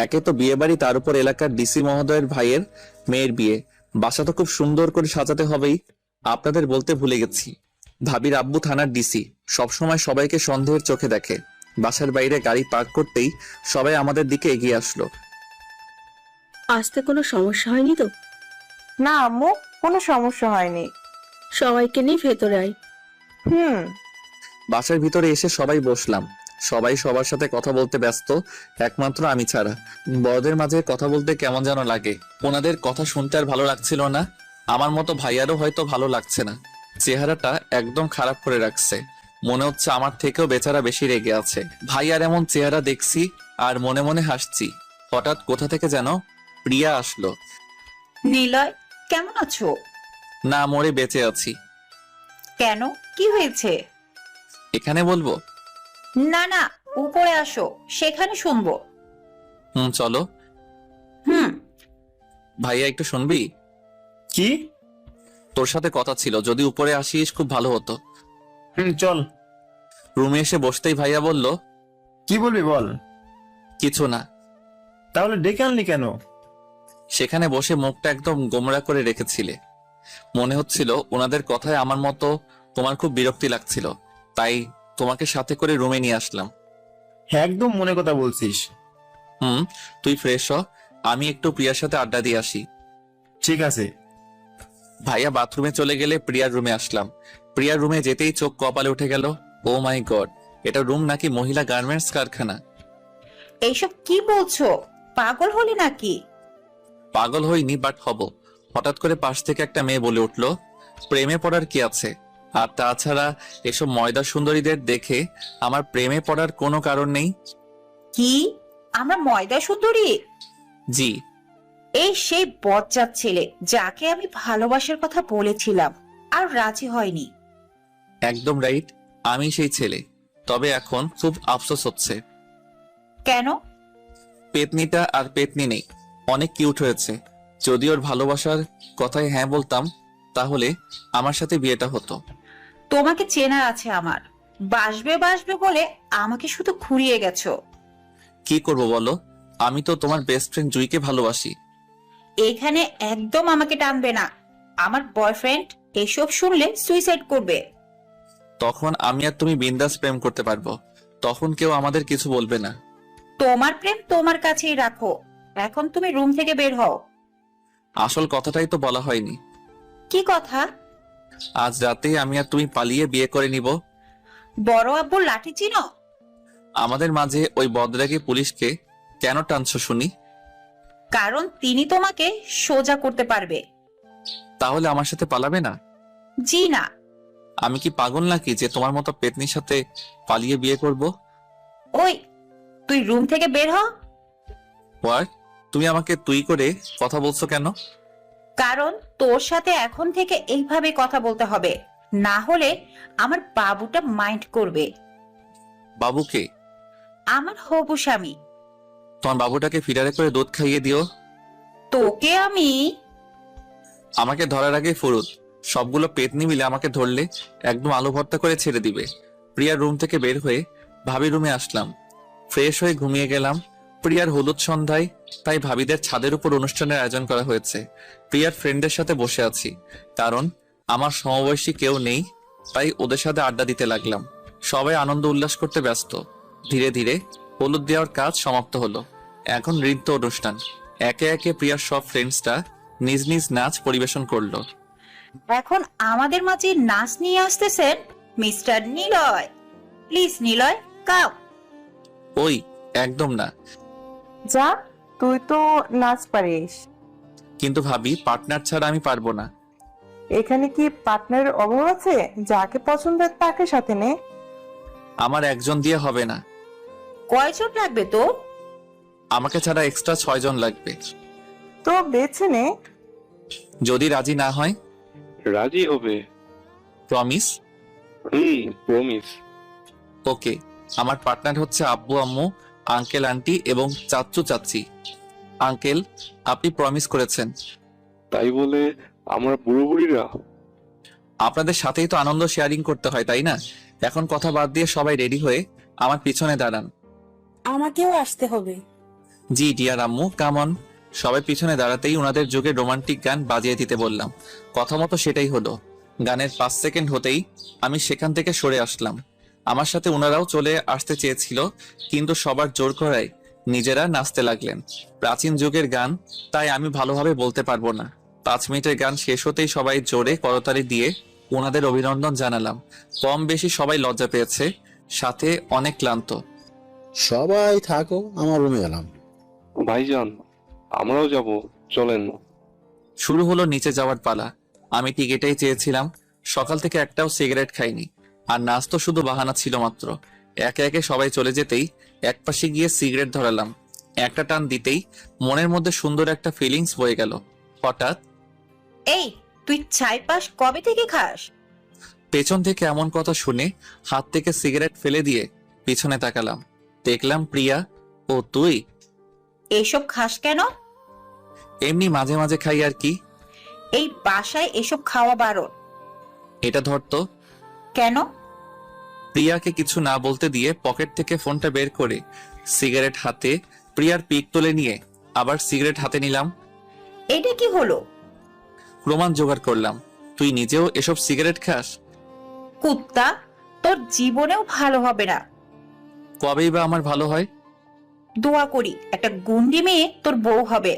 S2: একে তো বিয়ে বাড়ি, তার উপর এলাকার ডিসি মহোদয়ের ভাইয়ের মেয়ের বিয়ে। বাসা তো খুব সুন্দর করে সাজাতে হবেই। আপনাদের বলতে ভুলে গেছি, ভাবির আব্বু থানার ডিসি, সবসময় সবাইকে সন্দেহের চোখে দেখে। বাসার বাইরে গাড়ি পার্ক করতেই সবাই আমাদের দিকে এগিয়ে আসলো।
S9: আসতে কোনো সমস্যা হয়নি তো?
S7: না আম্মু, কোনো সমস্যা হয়নি।
S9: সবাইকে নিয়ে ভেতরে আয়।
S2: বাসার ভিতরে এসে সবাই বসলাম। সবাই সবার সাথে কথা বলতে ব্যস্ত, একমাত্র আমি ছাড়া। বড়দের মাঝে কথা বলতে কেমন যেন লাগে। ওনাদের কথা শুনতে আর ভালো লাগছিল না। আমার মতো ভাইয়ারও হয়তো ভালো লাগছে না। চেহারাটা একদম খারাপ করে রাখছে, মনে হচ্ছে আমার থেকেও বেচারা বেশি রেগে আছে। ভাইয়ার এমন চেহারা দেখছি আর মনে মনে হাসছি। হঠাৎ কোথা থেকে যেন প্রিয়া আসলো।
S11: নিলয়, কেমন আছো?
S2: না, মরে বেঁচে আছি।
S11: কেন, কি হয়েছে?
S2: এখানে বলবো?
S11: না না, উপরে আসো, সেখানে শুনবো।
S2: চলো। ভাইয়া, একটু শুনবি?
S3: কি?
S2: তোর সাথে কথা ছিল, যদি উপরে আসিস খুব ভালো হতো।
S3: চল।
S2: রুমে এসে বসতেই ভাইয়া বলল,
S3: কি বলবি বল।
S2: কিছু না।
S3: তাহলে ডেকে আনলি কেন?
S2: সেখানে বসে মুখটা একদম গোমড়া করে রেখেছিলে। মনে হচ্ছিল ওনাদের কথায় আমার মতো তোমার খুব বিরক্তি লাগছিল, তাই তোমাকে সাথে করে রুমে নিয়ে আসলাম।
S3: একদম মনে কথা বলছিস।
S2: তুই ফ্রেশ হ, আমি একটু প্রিয়ার সাথে আড্ডা দিয়ে আসি।
S3: ঠিক আছে।
S2: ভাইয়া বাথরুমে চলে গেলে প্রিয়ার রুমে আসলাম। প্রিয়ার রুমে যেতেই চোখ কপালে উঠে গেল। ও মাই গড, এটা রুম নাকি মহিলা গার্মেন্টস কারখানা?
S11: এইসব কি বলছো? পাগল হলি নাকি?
S2: পাগল হইনি, বাট হব। হঠাৎ করে পাশ থেকে একটা মেয়ে বলে উঠলো, প্রেমে পড়ার কি আছে? আর তাছাড়া এসব ময়দা সুন্দরীদের দেখে আমার প্রেমে পড়ার কোনো কারণ নেই।
S11: কি? আমরা ময়দা সুন্দরী?
S2: জি।
S11: এই সেই বজ্জাত ছেলে যাকে আমি ভালোবাসার কথা বলেছিলাম আর রাজি হয়নি।
S2: একদম রাইট, আমি সেই ছেলে। তবে এখন খুব আফসোস হচ্ছে।
S11: কেন?
S2: পেতনিটা আর পেতনি নেই। অনেক কিউট হয়েছে। যদি ওর ভালোবাসার কথায় হ্যাঁ বলতাম তাহলে আমার সাথে বিয়েটা হতো।
S11: তোমাকে চেনা আছে আমার। বাসবে বাসবে বলে আমাকে শুধু ঘুরিয়ে গেছো।
S2: কি করব বলো? আমি তো তোমার বেস্ট ফ্রেন্ড জুইকে ভালোবাসি।
S11: এখানে একদম আমাকে টানবে না। আমার বয়ফ্রেন্ড এসব শুনলে সুইসাইড করবে।
S2: তখন আমি আর তুমি বিন্দাস প্রেম করতে পারবো। তখন কেউ আমাদের কিছু বলবে না।
S11: তোমার প্রেম তোমার কাছেই রাখো। এখন তুমি রুম থেকে বের হও।
S2: আসল কথাটাই তো বলা হয়নি।
S11: কি কথা?
S2: আজ রাতে আমি আর তুমি পালিয়ে বিয়ে করে নিব।
S11: বড় আব্বুর লাঠি চিনো?
S2: আমাদের মাঝে ওই বদরাগী পুলিশকে কেন টানছো শুনি?
S11: কারণ তিনি তোমাকে সোজা করতে পারবে।
S2: তাহলে আমার সাথে পালাবে না?
S11: জি না।
S2: আমি কি পাগল নাকি যে তোমার মতো পেতনির সাথে পালিয়ে বিয়ে করব?
S11: ওই, তুই রুম থেকে বের হ।
S2: হোয়াট? তুমি আমাকে তুই করে কথা বলছো কেন?
S11: কারণ তোর সাথে এখন থেকে এইভাবে কথা বলতে হবে, না হলে আমার বাবুটা মাইন্ড করবে।
S2: বাবুকে?
S11: আমার হবু স্বামী।
S2: তোমার বাবুটাকে ফিডারে করে দুধ খাইয়ে দিও।
S11: তোকে আমি।
S2: আমাকে ধরার আগে ফুরুত সবগুলো পেতনি মিলে আমাকে ধরলে একদম আলু ভর্তা করে ছেড়ে দিবে। প্রিয়ার রুম থেকে বের হয়ে ভাবি রুমে আসলাম। ফ্রেশ হয়ে ঘুমিয়ে গেলাম। প্রিয়ার হলুদ সন্ধ্যায়, তাই ভাবিদের ছাদের উপর অনুষ্ঠানের আয়োজন করা হয়েছে। প্রিয়ার ফ্রেন্ডের সাথে বসে আছি, কারণ আমার সমবয়সী কেউ নেই, তাই ওদের সাথে আড্ডা দিতে লাগলাম। সবাই আনন্দ উল্লাস করতে ব্যস্ত। ধীরে ধীরে হলুদ দেওয়ার কাজ সমাপ্ত হলো। এখন নৃত্য অনুষ্ঠান। একে একে প্রিয়ার সব ফ্রেন্ডসরা নিজ নিজ নাচ পরিবেশন করলো।
S11: এখন আমাদের মাঝে নাচ নিয়ে আসতেছেন মিস্টার নিলয়। প্লিজ নিলয়, কাম।
S2: ওই, একদম না।
S7: যা, তুই তো নাচ পারিস।
S2: কিন্তু ভাবি, পার্টনার ছাড়া আমি পারবো না।
S7: এখানে কি পার্টনারের অভাব আছে? যাকে পছন্দ তাকে সাথে নে।
S2: আমার একজন দিয়ে হবে না।
S11: কয়জন লাগবে তোর?
S2: আমাকে ছাড়া এক্সট্রা 6 জন লাগবে।
S7: তো বেছে নে।
S2: যদি রাজি না হয়?
S5: রাজি হবে।
S2: প্রমিস?
S5: প্রমিস।
S2: ওকে। আমার পার্টনার হচ্ছে আব্বু আম্মু, আঙ্কেল আন্টি এবং চাচ্চু চাচ্চি। আঙ্কেল, আপনি প্রমিস করেছেন।
S5: তাই বলে আমরা বুড়ো বুড়িরা?
S2: আপনাদের সাথেই তো আনন্দ শেয়ারিং করতে হয়, তাই না? এখন কথা বাদ দিয়ে সবাই রেডি হয়ে আমার পিছনে দাঁড়ান।
S9: আমাকেও আসতে হবে।
S2: জি ডিয়ার আম্মু, কাম অন। সবাই পিছনে দাঁড়াতেই ওনাদের যুগে রোমান্টিক গান বাজিয়ে দিতে বললাম। কথা মতো সেটাই হলো। গানের 5 সেকেন্ড হতেই আমি সেখান থেকে সরে আসলাম। আমার সাথে ওনারাও চলে আসতে চেয়েছিল, কিন্তু সবার জোর করায় নিজেরা নাচতে লাগলেন। প্রাচীন যুগের গান, তাই আমি ভালোভাবে বলতে পারবো না। 5 মিনিটের গান শেষ হতেই সবাই জোরে করতালি দিয়ে ওনাদের অভিনন্দন জানালাম। কম বেশি সবাই লজ্জা পেয়েছে, সাথে অনেক ক্লান্ত।
S8: সবাই থাকো, আমার রুমে এলাম।
S5: ভাইজান, আমরাও যাব, চলেন।
S2: শুরু হলো নিচে যাওয়ার পালা। আমি ঠিক এটাই চেয়েছিলাম। সকাল থেকে একটাও সিগারেট খাইনি, আর নাচ তো শুধু বাহানা ছিল মাত্র। একে একে সবাই চলে যেতেই একপাশে গিয়ে সিগারেট ধরালাম। একটা টান দিতেই মনের মধ্যে সুন্দর একটা ফিলিংস বয়ে গেল। হঠাৎ,
S11: এই, তুই চাই পাস কবে থেকে খাস?
S2: পেছন থেকে এমন কথা শুনে হাত থেকে সিগারেট ফেলে দিয়ে পিছনে তাকালাম। দেখলাম প্রিয়া। ও তুই?
S11: এসব খাস কেন?
S2: এমনি মাঝে মাঝে খাই আর কি।
S11: এই বাসায় এসব খাওয়া বারণ।
S2: এটা ধরতো।
S11: কেন?
S2: প্রিয়াকে কিছু না বলতে দিয়ে পকেট থেকে ফোনটা বের করে সিগারেট হাতে প্রিয়ার পিক তুলে নিয়ে আবার সিগারেট হাতে নিলাম।
S11: এটা কি হলো?
S2: প্রমাণ জোগাড় করলাম। তুই নিজেও এসব সিগারেট খাস?
S11: কুত্তা, তোর জীবনেও ভালো হবে না।
S2: কবেই বা আমার ভালো হয়?
S11: দোয়া করি একটা গুন্ডি মেয়ে তোর বউ হবে,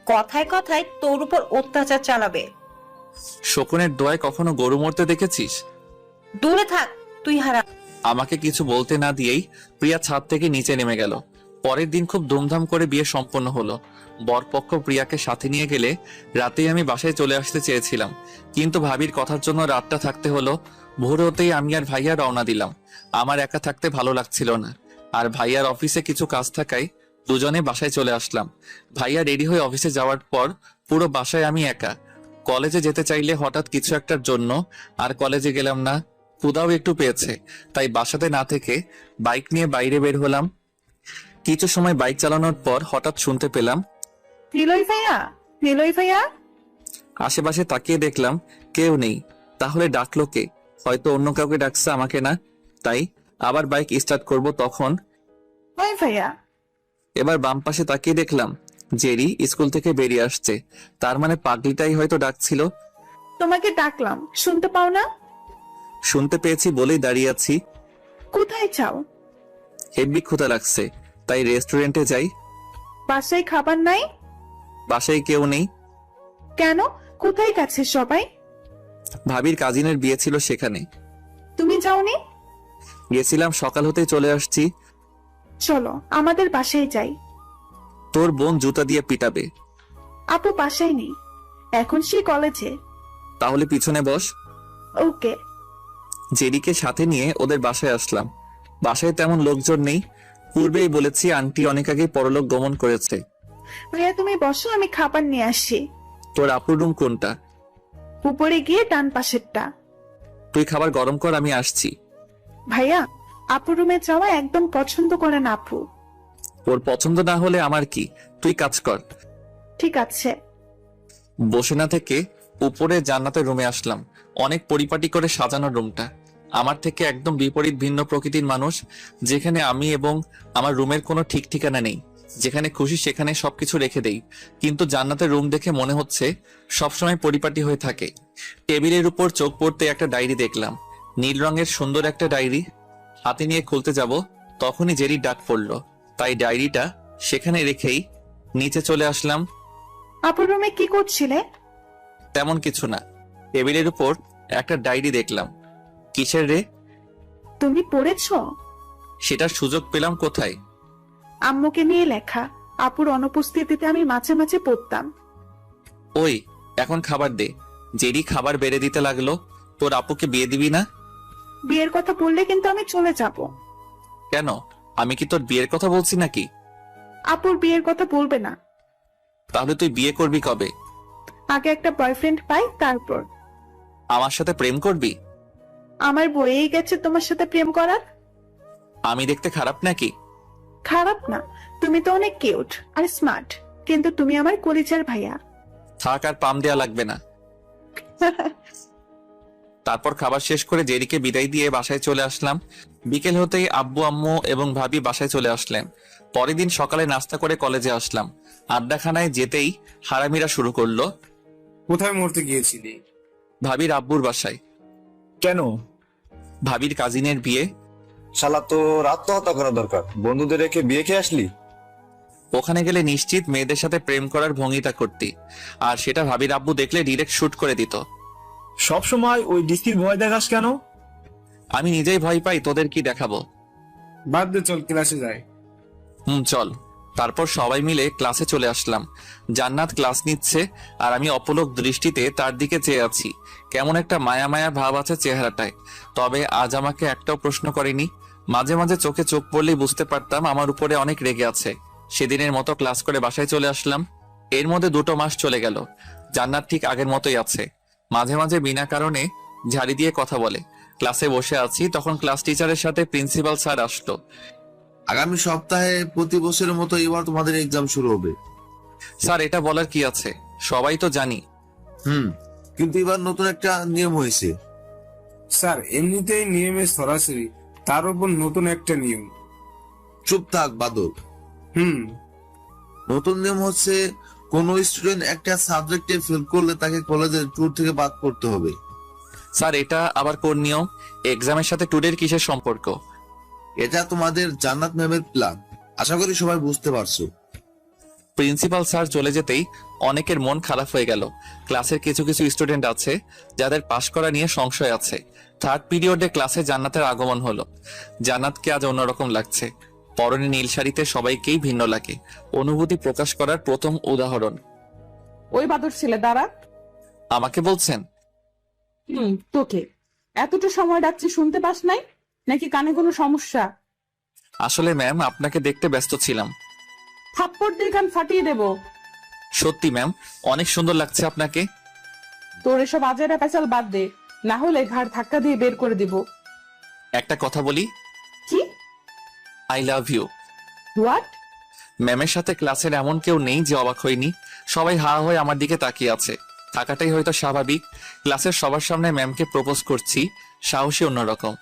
S11: কথায় কথায় তোর উপর অত্যাচার চালাবে।
S2: শকুনের দোয়ায় কখনো গরু মরতে দেখেছিস?
S11: দূরে থাক তুই হারা।
S2: আমাকে কিছু বলতে না দিয়েই প্রিয়া ছাদ থেকে নিচে নেমে গেল। পরের দিন খুব ধুমধাম করে বিয়ে সম্পন্ন হলো। বরপক্ষ প্রিয়াকে সাথে নিয়ে গেলে রাতেই আমি বাসায় চলে আসতে চেয়েছিলাম, কিন্তু ভাবির কথার জন্য রাতটা থাকতে হলো। ভোর হতেই আমি আর ভাইয়া রওনা দিলাম। আমার একা থাকতে ভালো লাগছিল না, আর ভাইয়ার অফিসে কিছু কাজ থাকায় দুজনে বাসায় চলে আসলাম। ভাইয়া রেডি হয়ে অফিসে যাওয়ার পর পুরো বাসায় আমি একা। কলেজে যেতে চাইলে হঠাৎ কিছু একটার জন্য আর কলেজে গেলাম না। ক্ষুধাও একটু পেয়েছে, তাই বাসাতে না থেকে বাইক নিয়ে বাইরে বের হলাম। কিছু সময় বাইক চালানোর পর হঠাৎ শুনতে পেলাম,
S10: নিলয় ভাইয়া, নিলয় ভাইয়া।
S2: আশেপাশে তাকিয়ে দেখলাম কেউ নেই। তাহলে ডাকলো কে? হয়তো অন্য কাউকে ডাকছে, আমাকে না। তাই আবার বাইক স্টার্ট করব, তখন
S10: নিলয় ভাইয়া।
S2: এবার বাম পাশে তাকিয়ে দেখলাম জেরি স্কুল থেকে বেরিয়ে আসছে। তার মানে পাগলিটাই হয়তো ডাকছিল।
S10: তোমাকে ডাকলাম, শুনতে পাও না?
S2: শুনতে পেয়েছি বলেই দাঁড়িয়ে আছি।
S10: কোথায় যাও?
S2: হেব্বি ক্ষুধা লাগছে, তাই রেস্টুরেন্টে যাই।
S10: বাসায় খাবার নাই?
S2: বাসায় কেউ নেই।
S10: কেন? কোথায় গেছে সবাই?
S2: ভাবির কাজিনের বিয়ে ছিল, সেখানে
S10: তুমি যাওনি?
S2: গেছিলাম, সকাল হতেই চলে আসছি।
S10: চলো আমাদের বাসায় যাই।
S2: তোর বোন জুতা দিয়ে পিটাবে।
S10: আপু বাসায় নেই, এখন সে কলেজে।
S2: তাহলে পিছনে বস।
S10: ওকে।
S2: জেরিকে সাথে নিয়ে ওদের বাসায় আসলাম। বাসায় তেমন লোকজন নেই। পূর্বেই বলেছি আন্টি অনেক আগেই পরলোক গমন করেছে।
S10: ভাইয়া তুমি বসো, আমি খাবার নিয়ে আসি।
S2: তোর আপুর রুম কোনটা?
S10: উপরে গিয়ে ডান পাশেরটা।
S2: তুই খাবার গরম কর, আমি আসছি।
S10: ভাইয়া আপুর রুমে যাওয়া একদম পছন্দ করে না আপু।
S2: ওর পছন্দ না হলে আমার কি, তুই কাজ কর।
S10: ঠিক আছে।
S2: বসে না থেকে উপরে জান্নাতের রুমে আসলাম। অনেক পরিপাটি করে সাজানো রুমটা। আমার থেকে একদম বিপরীত ভিন্ন প্রকৃতির মানুষ, যেখানে আমি এবং আমার রুমের কোনো ঠিক ঠিকানা নেই। যেখানে খুশি সেখানে সবকিছু রেখে দেই, কিন্তু জান্নাতের রুম দেখে মনে হচ্ছে সবসময় পরিপাটি হয়ে থাকে। টেবিলের উপর চোখ পড়তে একটা ডায়েরি দেখলাম, নীল রঙের সুন্দর একটা ডায়েরি। হাতে নিয়ে খুলতে যাব, তখনই জেরির ডাক পড়লো, তাই ডায়েরিটা সেখানে রেখেই নিচে চলে আসলাম।
S10: আপুর রুমে কি করছিলে?
S2: তেমন কিছু না, টেবিলের উপর একটা ডায়েরি দেখলাম। কিসের রে?
S10: তুমি পড়েছো?
S2: সেটার সুযোগ পেলাম কোথায়?
S10: আম্মুকে নিয়ে লেখা। আপুর অনুপস্থিতিতে আমি মাঝে মাঝে পড়তাম।
S2: ওই এখন খাবার দে। জেরি খাবার বেড়ে দিতে লাগলো। তোর আপুকে বিয়ে দিবি না?
S10: বিয়ের কথা বললে কিন্তু আমি চলে যাব।
S2: কেন? আমি কি তোর বিয়ের কথা বলছি নাকি?
S10: আপুর বিয়ের কথা বলবে না।
S2: তাহলে তুই বিয়ে করবি কবে?
S10: আগে একটা বয়ফ্রেন্ড পাই, তারপর।
S2: আমার সাথে প্রেম করবি?
S10: আমার বইয়েই গেছে তোমার সাথে প্রেম করার।
S2: আমি দেখতে খারাপ নাকি?
S10: খারাপ না, তুমি তো অনেক কিউট আর স্মার্ট, কিন্তু তুমি আমার কলিজার ভাইয়া।
S2: থাক, আর পাম দেয়া লাগবে না। তারপর খাবার শেষ করে জেরিকে বিদায় দিয়ে বাসায় চলে আসলাম। বিকেল হতেই আব্বু আম্মু এবং ভাবি বাসায় চলে আসলেন। পরের দিন সকালে নাস্তা করে কলেজে আসলাম। আড্ডাখানায় যেতেই হারামিরা শুরু করলো।
S4: কোথায় মরতে গিয়েছিলি?
S2: ভাবির আব্বুর বাসায়।
S3: কেন?
S2: ভাবির কাজিনের বিয়ে।
S12: শালা তো আত্মহত্যা করা দরকার, বন্ধুদের রেখে বিয়ে খেয়ে আসলি।
S2: ওখানে গেলে নিশ্চিত মেয়েদের সাথে প্রেম করার ভঙ্গিটা করতি, আর সেটা ভাবির আব্বু দেখলে ডিরেক্ট শুট করে দিত।
S3: সব সময় ওই ডিসির ভয় দেখাস কেন?
S2: আমি নিজেই ভয় পাই, তোদের কি দেখাবো?
S4: বাদ দে, চল ক্লাসে যাই।
S2: চল। তারপর সবাই মিলে ক্লাসে চলে আসলাম। জান্নাত ক্লাস নিচ্ছে, আর আমি অপলক দৃষ্টিতে তার দিকে চেয়ে আছি। কেমন একটা মায়া মায়া ভাব আছে চেহারাটায়। তবে আজ আমাকে একটাও প্রশ্ন করেনি। মাঝে মাঝে চোখে চোখ পড়লেই বুঝতে পারতাম আমার উপরে অনেক রেগে আছে। সেদিনের মতো ক্লাস করে বাসায় চলে আসলাম। এর মধ্যে 2 মাস চলে গেল। জান্নাত ঠিক আগের মতোই আছে। মাঝে মাঝে বিনা কারণে ঝাড়ি দিয়ে কথা বলে। ক্লাসে বসে আছি, তখন ক্লাস টিচারের সাথে প্রিন্সিপাল স্যার আসলো।
S6: আগামী সপ্তাহে প্রতি বছরের মতো এবার তোমাদের এক্সাম শুরু হবে।
S2: স্যার, এটা বলার কি আছে, সবাই তো জানি।
S6: কিন্তু এবার নতুন একটা নিয়ম হয়েছে।
S4: স্যার, এমনিতেই নিয়মে সরাসরি, তার উপর নতুন একটা নিয়ম।
S6: চুপ থাক বাদল। নতুন নিয়ম হচ্ছে, কোন স্টুডেন্ট একটা সাবজেক্টে ফেল করলে তাকে কলেজের ট্যুর থেকে বাদ করতে হবে।
S2: স্যার, এটা আবার কোন নিয়ম? এক্সামের সাথে ট্যুরের কিসের সম্পর্ক?
S6: এটা তোমাদের জান্নাত ম্যামের প্ল্যান। আশা করি সবাই বুঝতে পারছো।
S2: প্রিন্সিপাল স্যার চলে যেতেই অনেকের মন খারাপ হয়ে গেল। ক্লাসের কিছু কিছু স্টুডেন্ট আছে যাদের পাশ করা নিয়ে সংশয় আছে। থার্ড পিরিয়ডে ক্লাসে জান্নাতের আগমন হলো। জান্নাতকে আজ অন্যরকম লাগছে। পরনে নীল শাড়িতে সবাইকেই ভিন্ন লাগে। অনুভূতি প্রকাশ করার প্রথম উদাহরণ।
S1: ওই বাদর ছেলে দাঁড়া।
S2: আমাকে বলছেন?
S1: তোকে এতটা সময় ডাকছি, শুনতে পাস নাই নাকি কানে কোনো সমস্যা?
S2: আসলে ম্যাম, আপনাকে দেখতে ব্যস্ত ছিলাম।
S1: থাপ্পড় দিয়ে কান ফাটিয়ে দেব।
S2: সত্যি ম্যাম, অনেক সুন্দর লাগছে আপনাকে।
S1: তোর এসব আজেরা পেঁচাল বাদ দে, না হলে ঘাড় ধাক্কা দিয়ে বের করে দিব।
S2: একটা কথা বলি।
S1: কি?
S2: I love you.
S1: হোয়াট?
S2: ম্যামের সাথে ক্লাসের এমন কেউ নেই যে অবাক হয়নি। সবাই হা হয়ে আমার দিকে তাকিয়ে আছে। থাকাটাই হয়তো স্বাভাবিক। ক্লাসের সবার সামনে ম্যামকে প্রপোজ করছি, সাহসী অন্যরকম।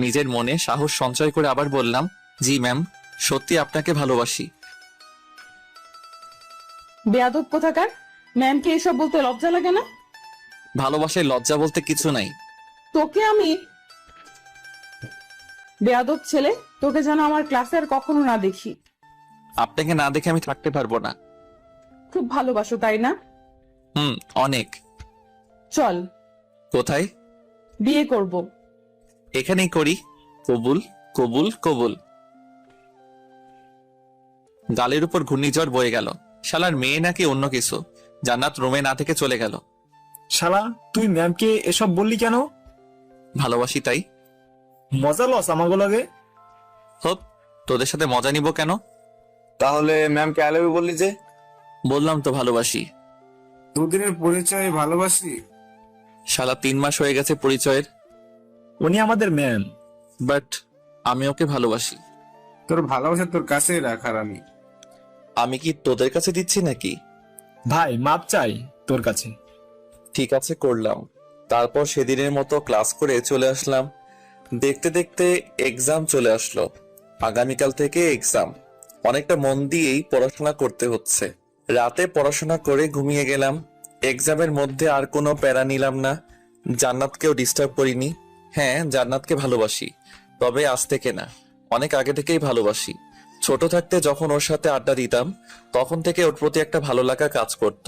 S2: নিজের মনে সাহস সঞ্চয় করে আবার বললাম, জি ম্যাম, সত্যি আপনাকে ভালোবাসি।
S1: বেয়াদব কোথাকার, ম্যামকে এসব বলতে লজ্জা লাগে না?
S2: ভালোবাসায় লজ্জা বলতে কিছু নাই।
S1: তোকে আমি, বেয়াদব ছেলে, তোকে যেন আমার ক্লাসে আর কখনো না দেখি।
S2: আপনাকে না দেখে আমি থাকতে পারবো না।
S1: খুব ভালোবাসো তাই না?
S2: অনেক।
S1: চল।
S2: কোথায়?
S1: বিয়ে করব।
S2: এখানেই করি। কবুল কবুল কবুল। গালের উপর ঘূর্ণিঝড় বয়ে গেল। শালার মেয়ে নাকি অন্য কিছু। জান্নাত রুমে না থেকে চলে গেল।
S3: শালা, তুই ম্যামকে এসব বললি কেন?
S2: ভালোবাসি তাই।
S3: মজা লস আমাকে লাগে।
S2: হোক, তোদের সাথে মজা নিব কেন?
S12: তাহলে ম্যামকে আই লাভ ইউ বললি যে?
S2: বললাম তো ভালোবাসি।
S4: দুদিনের পরিচয় ভালোবাসি?
S2: শালা 3 মাস হয়ে গেছে পরিচয়ের।
S3: উনি আমাদের ম্যাম।
S2: বাট আমি ওকে ভালোবাসি।
S4: তোর ভালোবাসা তোর কাছেই রাখার আমি।
S2: আমি কি তোদের কাছে দিচ্ছি নাকি?
S3: ভাই মাপ চাই তোর কাছে।
S2: ঠিক আছে, করলাম। তারপর সেদিনের মতো ক্লাস করে চলে আসলাম। দেখতে দেখতে এক্সাম চলে আসলো। আগামীকাল থেকে এক্সাম। অনেকটা মন দিয়েই পড়াশোনা করতে হচ্ছে। রাতে পড়াশোনা করে ঘুমিয়ে গেলাম। এক্সামের মধ্যে আর কোনো প্যারা নিলাম না। জান্নাতকেও ডিস্টার্ব করিনি। হ্যাঁ, জান্নাতকে ভালোবাসি, তবে আজ থেকে না, অনেক আগে থেকেই ভালোবাসি। ছোট থাকতে যখন ওর সাথে আড্ডা দিতাম, তখন থেকে ওর প্রতি একটা ভালো লাগা কাজ করত।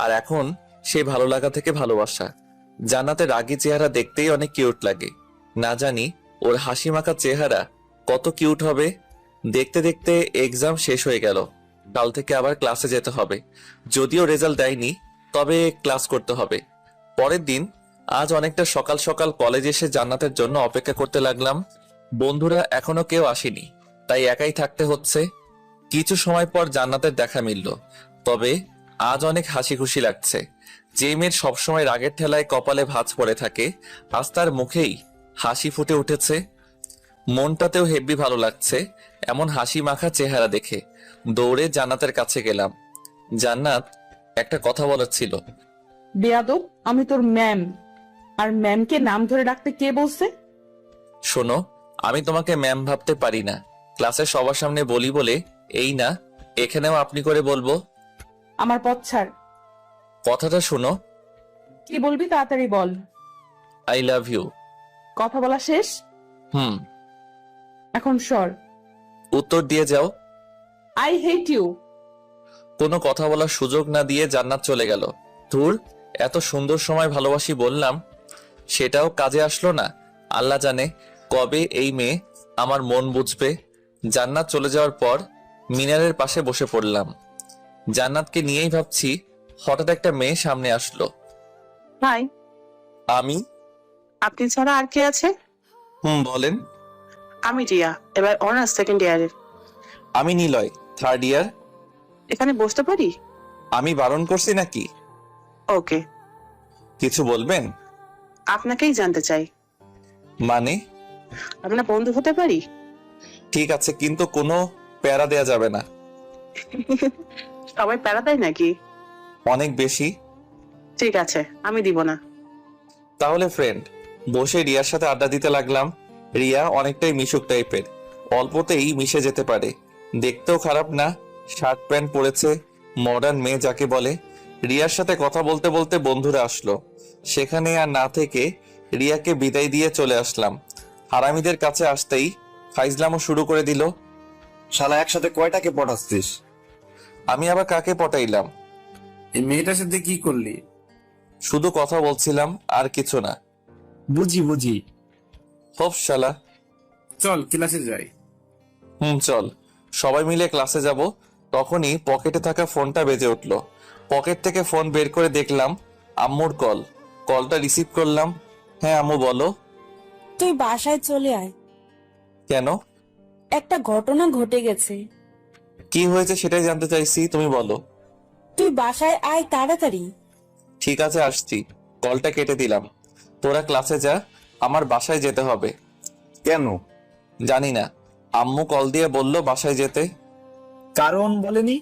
S2: আর এখন সেই ভালো লাগা থেকে ভালোবাসা। জান্নাতের রাগী চেহারা দেখতেই অনেক কিউট লাগে। না জানি ওর হাসি মাখা চেহারা কত কিউট হবে। দেখতে দেখতে এক্সাম শেষ হয়ে গেল। কাল থেকে আবার ক্লাসে যেতে হবে। যদিও রেজাল্ট দেয়নি, তবে ক্লাস করতে হবে। পরের দিন আজ অনেকটা সকাল সকাল কলেজ এসে জান্নাতের জন্য অপেক্ষা করতে লাগলাম। বন্ধুরা এখনো কেউ আসেনি, তাই একাই থাকতে হচ্ছে। কিছু সময় পর জান্নাতের দেখা মিলল। তবে আজ অনেক হাসি খুশি লাগছে। যে মেয়ের সবসময় রাগের ঠেলায় কপালে ভাঁজ পড়ে থাকে, আজ তার মুখেই হাসি ফুটে উঠেছে। মনটাতেও হেব্বি ভালো লাগছে এমন হাসি মাখা চেহারা দেখে। দৌড়ে জান্নাতের কাছে গেলাম। জান্নাত, একটা কথা বলার ছিল।
S1: বেয়াদব, আমি তোর ম্যাম, আর ম্যামকে নাম ধরে ডাকতে কে বলছে?
S2: শোনো, আমি তোমাকে ম্যাম ভাবতে পারি না। ক্লাসের সবার সামনে বলি বলে এই না, এখানেও আপনি করে বলবো।
S1: আমার পথ ছাড়।
S2: কথাটা শোনো।
S1: কি বলবি তাড়াতাড়ি বল।
S2: I love you.
S1: কথা বলা শেষ? এখন সর।
S2: উত্তর দিয়ে যাও।
S1: I hate you.
S2: কোনো কথা বলার সুযোগ না দিয়ে জান্নাত চলে গেল। ধুর, এত সুন্দর সময় ভালোবাসি বললাম, সেটাও কাজে আসলো না। আল্লাহ জানে কবে এই মেয়ে আমার মন বুঝবে। জান্নাত চলে যাওয়ার পর মিনারের পাশে বসে পড়লাম। জান্নাতকে নিয়েই ভাবছি, হঠাৎ একটা মেয়ে সামনে আসলো।
S13: হাই।
S2: আমি?
S13: আপনি ছাড়া আর কে আছে?
S2: বলেন।
S13: আমি রিয়া, এবার অনার্স সেকেন্ড ইয়ারের।
S2: আমি নিলয়, থার্ড ইয়ার।
S13: এখানে বসতে পারি?
S2: আমি বারণ করছি নাকি?
S13: ওকে।
S2: কিছু বলবেন?
S13: আপনাকেই জানতে চাই।
S2: মানে?
S13: আপনার বন্ধু হতে পারি?
S2: ঠিক আছে, কিন্তু কোনো প্যারা দেয়া যাবে না।
S13: সবাই প্যারা দেয় নাকি?
S2: অনেক বেশি।
S13: ঠিক আছে, আমি দিব না।
S2: তাহলে ফ্রেন্ড। বসে রিয়ার সাথে আড্ডা দিতে লাগলাম। রিয়া অনেকটাই মিশুক টাইপের, অল্পতেই মিশে যেতে পারে। দেখতেও খারাপ না, শার্ট প্যান্ট পরেছে, মডার্ন মেয়ে যাকে বলে। রিয়ার সাথে কথা বলতে বলতে বন্ধুরা আসলো। সেখানে আর না থেকে রিয়াকে বিদায় দিয়ে চলে আসলাম। হারামিদের কাছে আসতেই ফাইজলামও শুরু করে দিল।
S12: শালা একসাথে কয়টাকে পটাচ্ছিস?
S2: আমি আবার কাকে পটাইলাম?
S4: এই মেয়েটার সাথে কি করলি?
S2: শুধু কথা বলছিলাম, আর কিছু না।
S3: বুঝি
S2: হোপ শালা।
S4: চল ক্লাসে যাই।
S2: চল। সবাই মিলে ক্লাসে যাব। তখনই পকেটে থাকা ফোনটা বেজে উঠল। পকেট থেকে ফোন বের করে দেখলাম আম্মুর কল। কলটা রিসিভ করলাম। হ্যাঁ আম্মু বলো।
S9: তুই বাসায় চলে আয়,
S2: কেন?
S9: একটা ঘটনা ঘটে গেছে।
S2: কি হয়েছে সেটাই জানতে চাইছি, তুমি বলো।
S9: তুই বাসায় আয় তাড়াতাড়ি।
S2: ঠিক আছে আসছি। কলটা কেটে দিলাম। তোরা ক্লাসে যা, আমার বাসায় যেতে হবে।
S12: কেন?
S2: জানি না, আম্মু কল দিয়ে বলল বাসায় যেতে।
S3: কারণ বলেনি?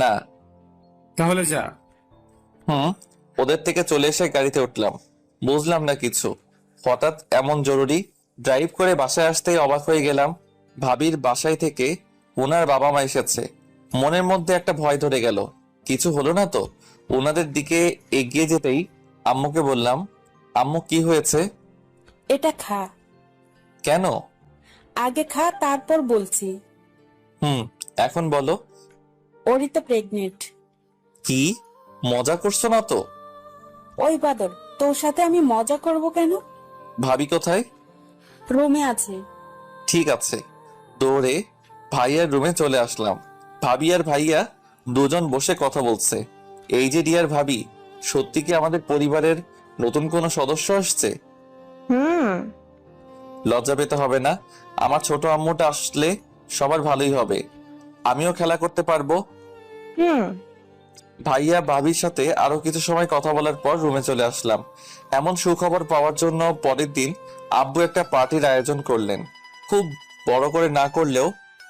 S2: না।
S4: তাহলে যা।
S2: ওদের থেকে চলে এসে গাড়িতে উঠলাম। বুঝলাম না কিছু। হঠাৎ এমন জরুরি। ড্রাইভ করে বাসায় আসতেই অবাক হয়ে গেলাম। ভাবির বাসায় থেকে ওনার বাবা মা এসেছে। মনের মধ্যে একটা ভয় ধরে গেল, কিছু হলো না তো। ওনাদের দিকে এগিয়ে যেতেই আম্মুকে বললাম, আম্মু কি হয়েছে?
S9: এটা খা।
S2: কেন?
S9: আগে খা, তারপর বলছি।
S2: এখন বলো।
S9: ওরই তো প্রেগনেন্ট।
S2: কি মজা করছো না তো?
S9: ওই বাদর, তোর সাথে আমি মজা করব কেন?
S2: ভাবি কোথায়?
S9: রুমে আছে।
S2: ঠিক আছে। দৌড়ে ভাইয়ার রুমে চলে আসলাম। ভাবি আর ভাইয়া দুজন বসে কথা বলছে। এই যে ডিয়ার ভাবি, সত্যি কি আমাদের পরিবারের নতুন কোনো সদস্য আসছে? লজ্জা পেতে হবে না। আমার ছোট আম্মুটা আসলে সবার ভালোই হবে। আমিও খেলা করতে পারবো। ভাইয়া ভাবির সাথে আরো কিছু সময় কথা বলার পর রুমে চলে আসলাম। এমন সুখবর পাওয়ার জন্য পরের দিন আব্বু একটা পার্টির আয়োজন করলেন। খুব বড় করে না করলেও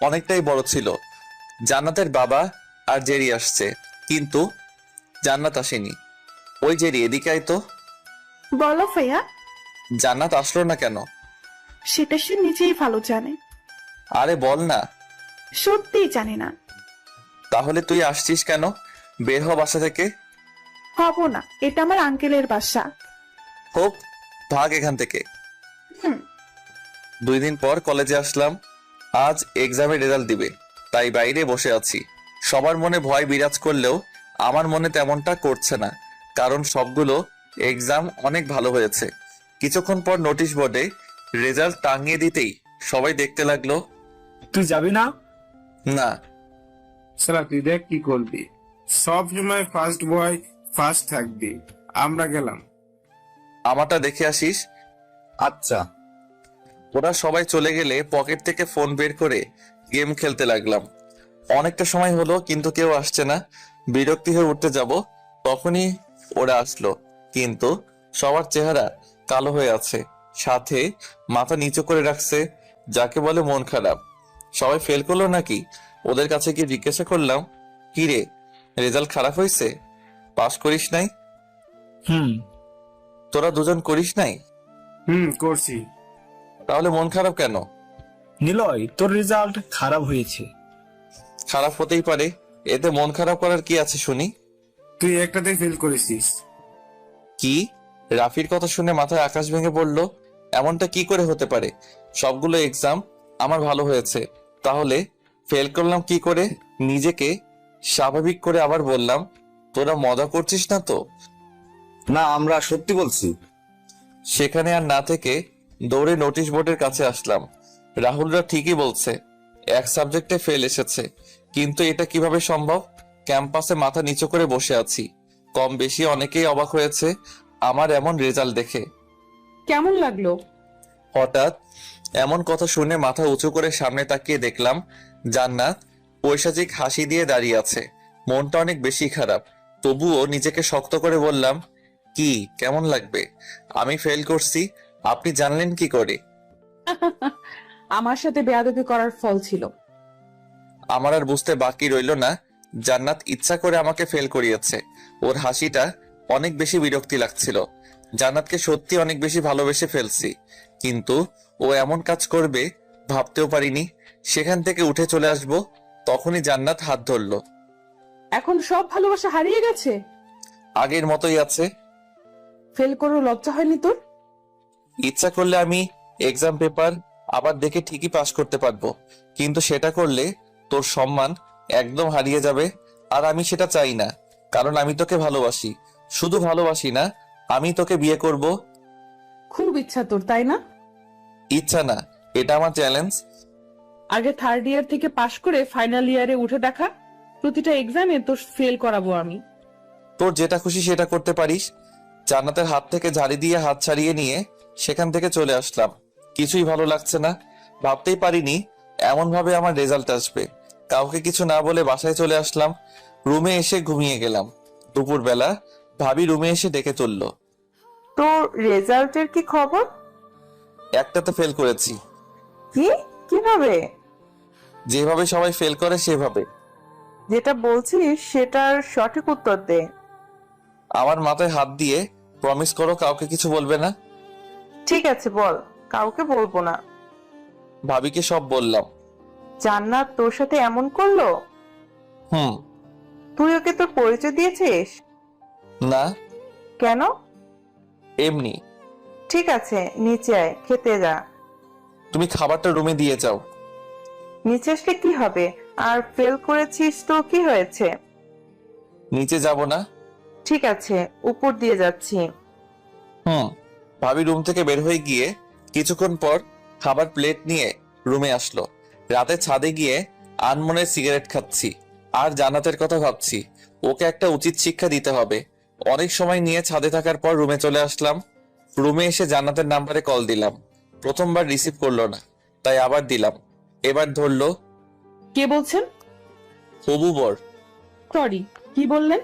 S2: অনেকটাই বড় ছিল। জান্নাতের বাবা আর জেরি আসছে, কিন্তু জান্নাত আসেনি। ওই জেরি, এদিকে আয় তো।
S10: বলো ভাইয়া।
S2: জান্নাত আসলো না কেন?
S10: সেটা সে নিজেই ভালো জানে।
S2: আরে বল না।
S10: সত্যিই জানি না।
S2: তাহলে তুই আসছিস কেন? বের হ বাসা থেকে।
S10: হব না, এটা আমার আঙ্কেলের বাসা।
S2: হোক, ভাগ এখান থেকে। 2 দিন পর কলেজে আসলাম। আজ এক্সামের রেজাল্ট দিবে, তাই বাইরে বসে আছি। সবার মনে ভয় বিরাজ করলেও আমার মনে তেমনটা করছে না, কারণ সবগুলো এক্সাম অনেক ভালো হয়েছে। কিছুক্ষণ পর নোটিশ বোর্ডে রেজাল্ট টাঙিয়ে দিতেই সবাই দেখতে লাগলো।
S3: তুই যাবি না?
S4: না। শালা তুই দেখ কি করবি। সব সময় ফার্স্ট বয় ফার্স্ট থাকবি। আমরা গেলাম।
S2: আমারটা দেখে আসিস।
S12: আচ্ছা।
S2: ওরা সবাই চলে গেলে পকেট থেকে ফোন বের করে গেম খেলতে লাগলাম। অনেকটা সময় হলো কিন্তু কেউ আসছে না। বিরক্তি হয়ে উঠতে যাব, তখনই ওরা আসলো। কিন্তু সবার চেহারা কালো হয়ে আছে, সাথে মাথা নিচু করে রাখছে, যাকে বলে মন খারাপ। সবাই ফেল করলো নাকি? ওদের কাছে গিয়ে জিজ্ঞাসা করলাম, কি রে, রেজাল্ট খারাপ হয়েছে? পাস করিস নাই? তোরা দুজন করিস নাই?
S4: করছি।
S2: তাহলে মন খারাপ কেন?
S3: নিলয়, তোর রেজাল্ট খারাপ হয়েছে।
S2: খারাপ হতেই পারে, এতে মন খারাপ করার কি আছে শুনি?
S4: তুই একটাতে ফেল করেছিস।
S2: কি? রাফির কথা শুনে মাথায় আকাশ ভেঙে পড়লো। এমনটা কি করে হতে পারে? সবগুলো এক্সাম আমার ভালো হয়েছে, তাহলে ফেল করলাম কি করে? নিজেকে স্বাভাবিক করে আবার বললাম, তোরা মজা করছিস না তো?
S12: না, আমরা সত্যি বলছি।
S2: সেখানে আর না থেকে দৌড়ে নোটিশ বোর্ডের কাছে আসলাম। রাহুলরা ঠিকই বলছে, এক সাবজেক্টে ফেল এসেছে, কিন্তু এটা কিভাবে সম্ভব? ক্যাম্পাসে মাথা নিচু করে বসে আছি। কম বেশি অনেকেই অবাক হয়েছে আমার এমন রেজাল্ট দেখে।
S1: কেমন লাগলো?
S2: হঠাৎ এমন কথা শুনে মাথা উঁচু করে সামনে তাকিয়ে দেখলাম জান্নাত পৈশাচিক হাসি দিয়ে দাঁড়িয়ে আছে। মনটা অনেক বেশি খারাপ, তবুও নিজেকে শক্ত করে বললাম, কি কেমন লাগবে? আমি ফেল করছি, আপনি জানলেন কি করে?
S1: আমার সাথে বেয়াদবি করার ফল ছিল।
S2: আমার আর বুঝতে বাকি রইল না, জান্নাত ইচ্ছা করে আমাকে ফেল করিয়েছে। ওর হাসিটা অনেক বেশি বিরক্তি লাগছিল। জান্নাতকে সত্যি অনেক বেশি ভালোবেসে ফেলছি, কিন্তু ও এমন কাজ করবে ভাবতেও পারিনি। সেখান থেকে উঠে চলে আসবো, তখনই জান্নাত হাত ধরলো।
S1: এখন সব ভালোবাসা হারিয়ে গেছে?
S2: আগের মতোই আছে।
S1: ফেল করে লজ্জা হয়নি তোর?
S2: ইচ্ছা করলে আমি এক্সাম পেপার
S14: আবার দেখে ঠিকই পাশ করতে পারবো, কিন্তু সেটা করলে তোর সম্মান একদম হারিয়ে যাবে। আর আমি সেটা চাই না, কারণ আমি তোকে ভালোবাসি। শুধু ভালোবাসি না, আমি তোকে বিয়ে করব।
S1: খুব ইচ্ছা তোর, তাই না?
S14: ইচ্ছা না, এটা আমার চ্যালেঞ্জ।
S1: আগে থার্ড ইয়ার থেকে পাশ করে ফাইনাল ইয়ারে উঠে দেখা। প্রতিটা এক্সামে তোর ফেল করাবো আমি।
S14: তোর যেটা খুশি সেটা করতে পারিস। জান্নাতের হাত থেকে ঝাড়ি দিয়ে হাত ছাড়িয়ে নিয়ে সেখান থেকে চলে আসলাম। কিছুই ভালো লাগছে না। ভাবতেই পারিনি এমন ভাবে আমার রেজাল্ট আসবে। কাউকে কিছু না বলে বাসায় চলে আসলাম। রুমে এসে ঘুমিয়ে গেলাম। দুপুরবেলা ভাবি রুমে এসে ডেকে তুললো।
S7: তোর রেজাল্টের কি খবর?
S14: একটাতে ফেল করেছি।
S7: কি? কিভাবে?
S14: যেভাবে সবাই ফেল করে সেভাবে।
S7: যেটা বলছিস সেটার সঠিক উত্তর দে।
S14: আমার মাথায় হাত দিয়ে প্রমিস করো কাউকে কিছু বলবে না।
S7: ঠিক আছে, বল। কাউকে বলবো না।
S14: ভাবিকে সব বললাম।
S7: জান্নাত তোর সাথে এমন করলো?
S14: হুম।
S7: তুই ওকে তোর পরিচয় দিয়েছিস?
S14: না।
S7: কেন?
S14: এমনি।
S7: ঠিক আছে, নিচে আয়, খেতে যা।
S14: তুমি খাবারটা রুমে দিয়ে যাও।
S7: নিচে আসলে কি হবে? আর ফেল করেছিস তো কি হয়েছে?
S14: নিচে যাব না।
S7: ঠিক আছে, উপর দিয়ে যাচ্ছি।
S14: হুম। ভাবি রুম থেকে বের হয়ে গিয়ে কিছুক্ষণ পর খাবার প্লেট নিয়ে রুমে আসলো। রাতে ছাদে গিয়ে আনমনে সিগারেট খাচ্ছি আর জান্নাতের কথা ভাবছি। ওকে একটা উচিত শিক্ষা দিতে হবে। অনেক সময় নিয়ে ছাদে থাকার পর রুমে চলে আসলাম। রুমে এসে জান্নাতের নাম্বারে কল দিলাম। প্রথমবার রিসিভ করলো না, তাই আবার দিলাম। এবার ধরলো।
S1: কে বলছেন?
S14: হবু বর।
S1: সরি, কি বললেন?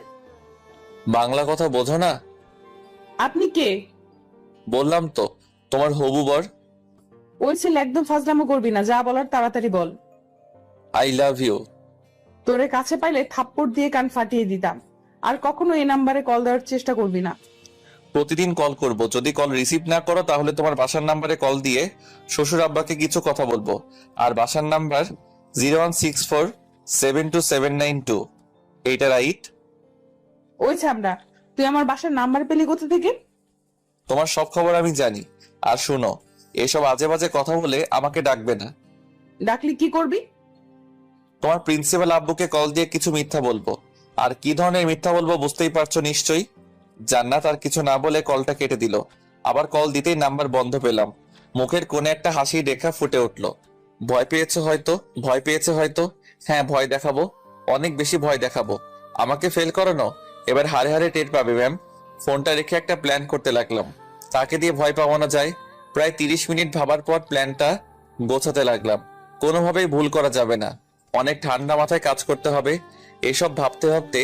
S14: বাংলা কথা বোঝো না?
S1: আপনি কে?
S14: বললাম তো, তোমার হবু বর।
S1: ওই ছেলে একদম ফাজলামো করবি না, যা বলার তাড়াতাড়ি বল।
S14: I love you.
S1: তোরে কাছে পাইলে থাপ্পড় দিয়ে কান ফাটিয়ে দিতাম। আর কখনো এই নাম্বারে কল দেওয়ার চেষ্টা করবি না।
S14: প্রতিদিন কল করব। যদি কল রিসিভ না করো তাহলে তোমার বাসার নাম্বারে কল দিয়ে শ্বশুর আব্বাকে কিছু কথা বলবো। আর বাসার নাম্বার 016472792। এইটা রাইট?
S1: ওই ছামড়া, তুই আমার বাসার নাম্বার পেলি কোথা থেকে?
S14: তোমার সব খবর আমি জানি। আর শুনো, এসব আজে বাজে কথা বলে আমাকে ডাকবে না।
S1: ডাকলি কি করবি?
S14: তোমার প্রিন্সিপাল আব্বুকে কল দিয়ে কিছু মিথ্যা বলবো। আর কি ধরনের মিথ্যা বলবো বুঝতেই পারছো নিশ্চয়ই। জান্নাত আর কিছু না বলে কলটা কেটে দিল। আবার কল দিতেই নাম্বার বন্ধ পেলাম। মুখের কোণে একটা হাসি রেখা ফুটে উঠলো। ভয় পেয়েছে হয়তো, ভয় পেয়েছে হয়তো। হ্যাঁ, ভয় দেখাবো, অনেক বেশি ভয় দেখাবো। আমাকে ফেল করানো এবার হারে হারে টের পাবে ম্যাম। ফোনটা রেখে একটা প্ল্যান করতে লাগলাম। তাকে দিয়ে ভয় পাওয়ানো যায়। প্রায় 30 মিনিট ভাবার পর প্ল্যানটা গোছাতে লাগলাম। কোনোভাবেই ভুল করা যাবে না। অনেক ঠান্ডা মাথায় কাজ করতে হবে। এসব ভাবতে ভাবতে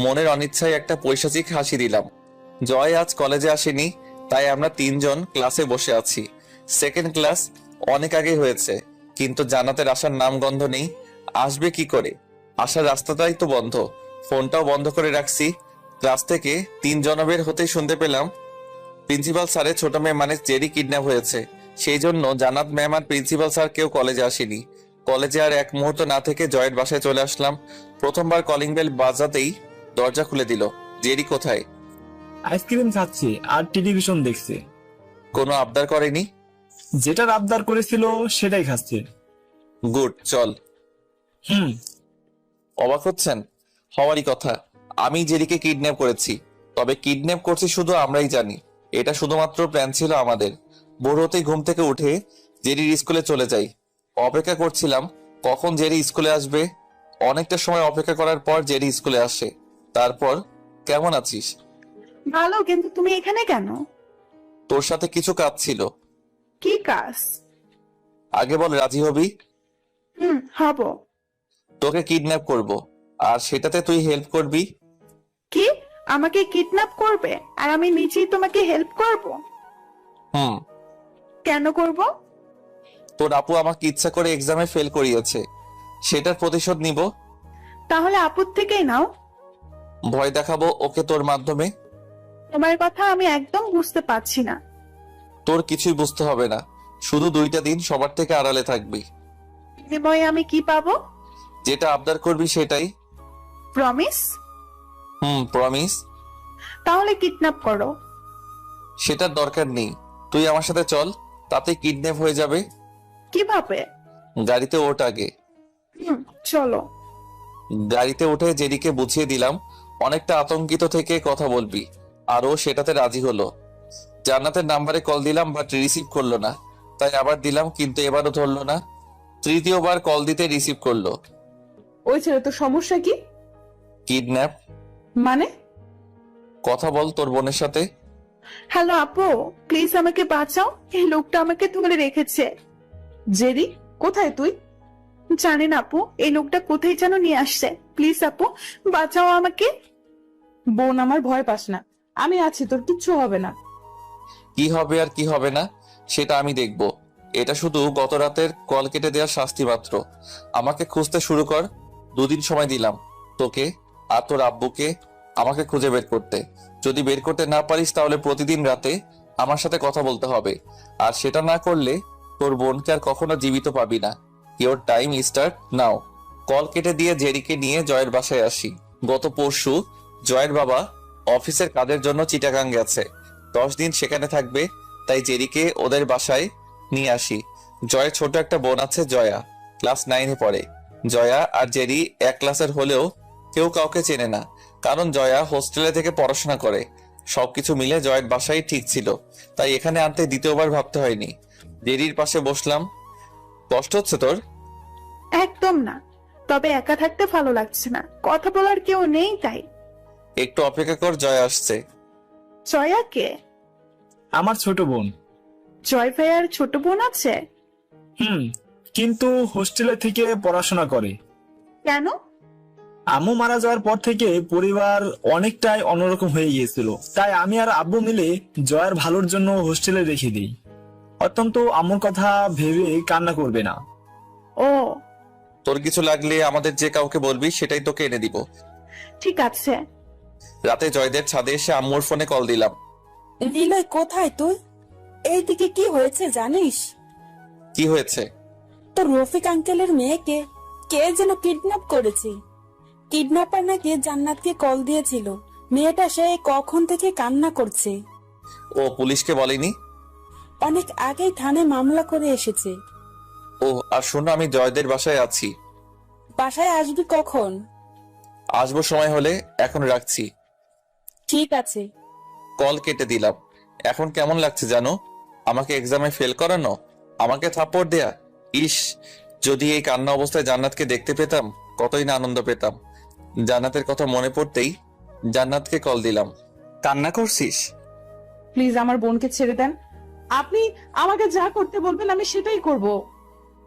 S14: মনের অনিচ্ছায় একটা পৈশাচিক হাসি দিলাম। জয় আজ কলেজে আসেনি, তাই আমরা 3 জন ক্লাসে বসে আছি। সেকেন্ড ক্লাস অনেক আগে হয়েছে, কিন্তু জান্নাতের আসার নামগন্ধ নেই। আসবে কি করে? আসার রাস্তাটাই তো বন্ধ। ফোনটাও বন্ধ করে রাখছি। ক্লাস থেকে 3 জন বের হতেই শুনতে পেলাম প্রিন্সিপাল স্যারের ছোট মেয়ে মানে জেরি কিডন্যাপ হয়েছে। সেই জন্য জান্নাত ম্যাম আর প্রিন্সিপাল স্যার কেউ কলেজে আসেনি। কলেজে আর এক মুহূর্ত না থেকে জয়ের বাসায় চলে আসলাম। প্রথমবার কলিং বেল বাজাতেই দরজা খুলে দিল। জেরি কোথায়?
S3: আইসক্রিম খাচ্ছে আর টেলিভিশন দেখছে।
S14: কোনো আবদার করেনি?
S3: যেটার আবদার করেছিল সেটাই খাচ্ছে।
S14: গুড, চল।
S3: হুম।
S14: অবাক হচ্ছেন? হওয়ারই কথা। আমি জেরিকে কিডন্যাপ করেছি। তবে কিডন্যাপ করছি শুধু আমরাই জানি। এটা শুধুমাত্র প্ল্যান ছিল আমাদের। ভোর হতেই ঘুম থেকে উঠে জেরির স্কুলে চলে যাই। অপেক্ষা করছিলাম কখন জেরি স্কুলে আসবে। অনেকটা সময় অপেক্ষা করার পর জেরি স্কুলে আসে। তারপর, কেমন আছিস?
S10: ভালো, কিন্তু তুমি এখানে কেন?
S14: তোর সাথে কিছু কাজ ছিল।
S10: কি কাজ?
S14: আগে বল, রাজি হবি?
S10: হব।
S14: তোকে কিডন্যাপ করব, আর সেটাতে তুই হেল্প করবি।
S10: কি? আমাকে কিডন্যাপ করবে আর আমি নিজেই তোমাকে হেল্প করব?
S14: হুম।
S10: কেন করব?
S14: তোর আপু আমাকে ইচ্ছা করে এক্সামে ফেল করিয়েছে, সেটার প্রতিশোধ নিব।
S10: তাহলে আপুর থেকেই নাও।
S14: ভয় দেখাবো ওকে তোর মাধ্যমে।
S10: তোমার কথা আমি একদম বুঝতে পারছি না।
S14: তোর কিছুই বুঝতে হবে না। শুধু 2টা দিন সবার থেকে আড়ালে থাকবি।
S10: বিনিময়ে আমি কি পাবো?
S14: যেটা আবদার করবি সেটাই।
S10: প্রমিস?
S14: প্রমিস।
S10: তাহলে কিডন্যাপ করো।
S14: সেটার দরকার নেই, তুই আমার সাথে চল, তাতে কিডন্যাপ হয়ে যাবে।
S10: কিভাবে?
S14: গাড়িতে ওঠ আগে।
S10: চলো।
S14: গাড়িতে উঠে জেরিকে বুঝিয়ে দিলাম অনেকটা আতঙ্কিত থেকে কথা বলবি, আর ও সেটাতে রাজি হলো। জান্নাতের নাম্বারে কল দিলাম বাট রিসিভ করলো না, তাই আবার দিলাম কিন্তু এবারও ধরলো না। তৃতীয়বার কল দিতে রিসিভ করলো।
S1: ওই ছেলে তো সমস্যা কি?
S14: কিডন্যাপ।
S1: মানে?
S14: কথা বল তোর বোনের সাথে।
S10: হ্যালো আপু, প্লিজ আমাকে বাঁচাও, এই লোকটা আমাকে ধরে রেখেছে।
S1: জেরি, কোথায় তুই?
S10: জানেন আপু, এই লোকটা কোথায় যেন নিয়ে আসছে। প্লিজ আপু, বাঁচাও আমাকে।
S1: বোন আমার, ভয় পাস না, আমি আছি, তোর কিচ্ছু হবে না।
S14: কি হবে আর কি হবে না সেটা আমি দেখব। এটা শুধু গত রাতের কল কেটে দেওয়ার শাস্তি মাত্র। আমাকে খুঁজতে শুরু কর। 2 দিন সময় দিলাম তোকে আর তোর আব্বুকে আমাকে খুঁজে বের করতে। যদি বের করতে না পারিস তাহলে প্রতিদিন রাতে আমার সাথে কথা বলতে হবে, আর সেটা না করলে তোর বোনকে আর কখনো জীবিত পাবি না। Your time start now. Call কেটে দিয়ে জেরিকে নিয়ে জয়ের বাসায় আসি। গত পরশু জয়ের বাবা অফিসের কাজের জন্য চিটাগাং গেছে, 10 দিন সেখানে থাকবে, তাই জেরিকে ওদের বাসায় নিয়ে আসি। জয়ের ছোট একটা বোন আছে, জয়া, ক্লাস 9-এ পড়ে। জয়া আর জেরি এক ক্লাসের হলেও কেউ কাউকে চেনে না, কারণ জয়া হোস্টেলে থেকে পড়াশোনা করে। সবকিছু মিলে জয়ের বাসায় ঠিক ছিল, তাই এখানে আনতে দ্বিতীয়বার ভাবতে হয়নি। জেরির পাশে বসলাম। কষ্ট হচ্ছে তোর?
S10: একদম না, তবে একা থাকতে ভালো লাগছে না, কথা বলার কেউ নেই তাই।
S14: একটু অপেক্ষা কর, জয়া আসছে।
S10: জয়া কে?
S3: আমার ছোট বোন।
S10: জয় ভাইয়ার ছোট বোন আছে?
S3: কিন্তু হোস্টেলে থেকে পড়াশোনা করে।
S10: কেন?
S3: আম্মু মারা যাওয়ার পর থেকে পরিবার অনেকটাই অন্যরকম হয়ে গিয়েছিল, তাই আমি আর আব্বু মিলে জয়ের ভালোর জন্য হোস্টেলে রেখে দিই। অত্যন্ত আম্মুর কথা ভেবে কান্না করবে না।
S10: ও,
S14: তোর কিছু লাগলে আমাদের যে কাউকে বলবি, সেটাই তোকে এনে দিব।
S10: ঠিক আছে।
S14: রাতে জয়দের ছাদে এসে আম্মুর ফোনে কল দিলাম।
S9: নিলয়, কোথায় তুই? এইদিকে কি হয়েছে জানিস?
S14: কি হয়েছে?
S9: তোর রফিক আঙ্কেলের মেয়েকে কে যেন কিডন্যাপ করেছে। কিডন্যাপার নাকি জান্নাতকে কল দিয়েছিল। মেয়েটা সে কখন থেকে কান্না করছে।
S14: ও পুলিশকে বলেনি?
S9: অনেক আগেই থানায় মামলা করে এসেছে।
S14: ও, আর শোনো, আমি জয়দের বাসায় আছি।
S9: বাসায় আসবি কখন?
S14: আসবো সময় হলে, এখন রাখছি।
S9: ঠিক আছে।
S14: কল কেটে দিলাম। এখন কেমন লাগছে জানো? আমাকে এক্সামে ফেল করানো, আমাকে থাপ্পড় দেয়া। ইস, যদি এই কান্না অবস্থায় জান্নাতকে দেখতে পেতাম কতই না আনন্দ পেতাম। জান্নাতের কথা মনে পড়তেই জান্নাতকে কল দিলাম। কান্না করছিস?
S1: প্লিজ আমার বোনকে ছেড়ে দেন। আপনি আমাকে যা করতে বলবেন আমি সেটাই করব।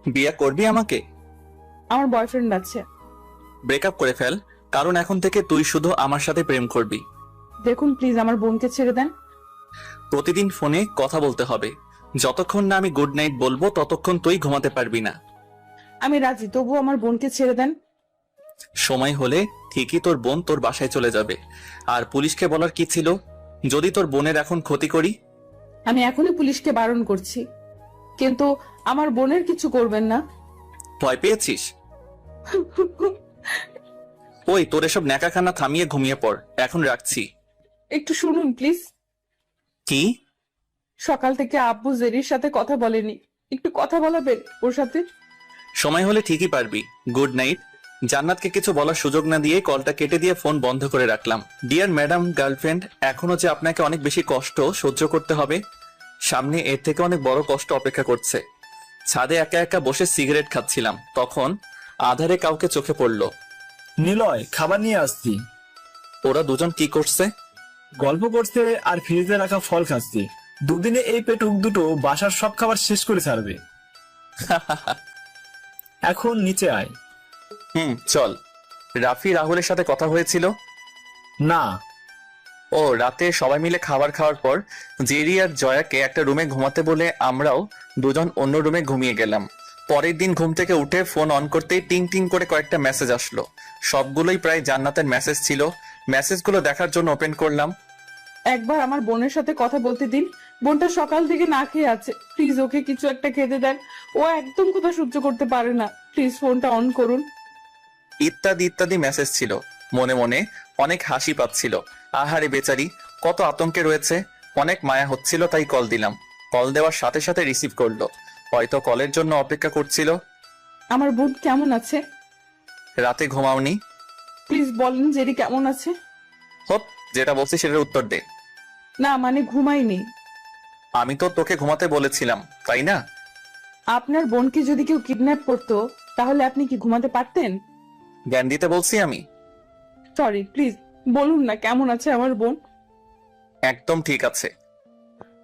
S2: বিয়ে করবি আমাকে?
S1: আমার বয়ফ্রেন্ড আছে।
S2: ব্রেকআপ করে ফেল, কারণ এখন থেকে তুই শুধু আমার সাথে প্রেম করবি।
S1: দেখুন প্লিজ আমার বোনকে ছেড়ে দেন।
S2: প্রতিদিন ফোনে কথা বলতে হবে। যতক্ষণ না আমি গুড নাইট বলবো ততক্ষণ তুই ঘুমাতে পারবি না।
S1: আমি রাজি, তবু আমার বোনকে ছেড়ে দেন।
S2: সময় হলে ঠিকই তোর বোন তোর বাসায় চলে যাবে। আর পুলিশকে বলার কি ছিল, যদি তোর বোনের এখন ক্ষতি করি?
S1: আমি এখনই পুলিশকে বারণ করছি, কিন্তু আমার বোনের কিছু করবেন না।
S2: ভয় পেয়েছিস? ওই, তোর এসব ন্যাকাখানা থামিয়ে ঘুমিয়ে পড়, এখন রাখছি।
S1: একটু শুনুন প্লিজ।
S2: কি?
S1: সকাল থেকে আব্বু জেরির সাথে কথা বলেনি, একটু কথা বলাবেন ওর সাথে?
S2: সময় হলে ঠিকই পারবি। Good night. জান্নাতকে কিছু বলার সুযোগ না দিয়ে কলটা কেটে দিয়ে ফোন বন্ধ করে রাখলাম। ডিয়ার ম্যাডাম গার্লফ্রেন্ড, এখনো যে আপনাকে অনেক বেশি কষ্ট সহ্য করতে হবে, সামনে এর থেকে অনেক বড় কষ্ট অপেক্ষা করছে। ছাদে একা একা বসে সিগারেট খাচ্ছিলাম, তখন আধারে কাউকে চোখে পড়লো।
S3: নিলয়, খাবার নিয়ে আসছি।
S2: ওরা দুজন কি করছে?
S3: গল্প করছে আর ফ্রিজে রাখা ফল খাচ্ছি। 2 দিনে এই পেটুক দুটো বাসার সব খাবার শেষ করে ছাড়বে। এখন নিচে আয়।
S2: চল। রাফি রাহুলের সাথে কথা হয়েছিল?
S3: না।
S2: ও, রাতে সবাই মিলে খাবার খাওয়ার পর জেরি আর জয়াকে একটা রুমে ঘুমাতে বলে আমরাও দুজন অন্য রুমে ঘুমিয়ে গেলাম। পরের দিন ঘুম থেকে উঠে ফোন অন করতেই টিং টিং করে কয়েকটা মেসেজ আসলো। সবগুলোই প্রায় জান্নাতের মেসেজ ছিল। মেসেজগুলো দেখার জন্য ওপেন করলাম।
S1: একবার আমার বোনের সাথে কথা বলতে দিন। বোনটা সকাল থেকে না খেয়ে আছে, প্লিজ ওকে কিছু একটা খেতে দেন। ও একদম কথা সহ্য করতে পারে না, প্লিজ ফোনটা অন করুন।
S2: ইত্যাদি ইত্যাদি মেসেজ ছিল। মনে মনে অনেক হাসি পাচ্ছিল। আহারে বেচারি, কত আতঙ্কে রয়েছে। অনেক মায়া হচ্ছিল, তাই কল দিলাম। কল দেওয়ার সাথে সাথে রিসিভ করলো। হয়তো কলের জন্য অপেক্ষা করছিল।
S1: আমার বোন কেমন আছে?
S2: রাতে ঘুমাওনি?
S1: প্লিজ বলেন জেরি কেমন আছে।
S2: হোপ, যেটা বলছি সেটার উত্তর দে।
S1: না মানে ঘুমাইনি।
S2: আমি তো তোকে ঘুমাতে বলেছিলাম, তাই না?
S1: আপনার বোনকে যদি কেউ কিডন্যাপ করতো তাহলে আপনি কি ঘুমাতে পারতেন?
S2: জ্ঞান দিতে বলছি আমি?
S1: সরি, প্লিজ বলুন না কেমন আছে আমার বোন।
S2: একদম ঠিক আছে।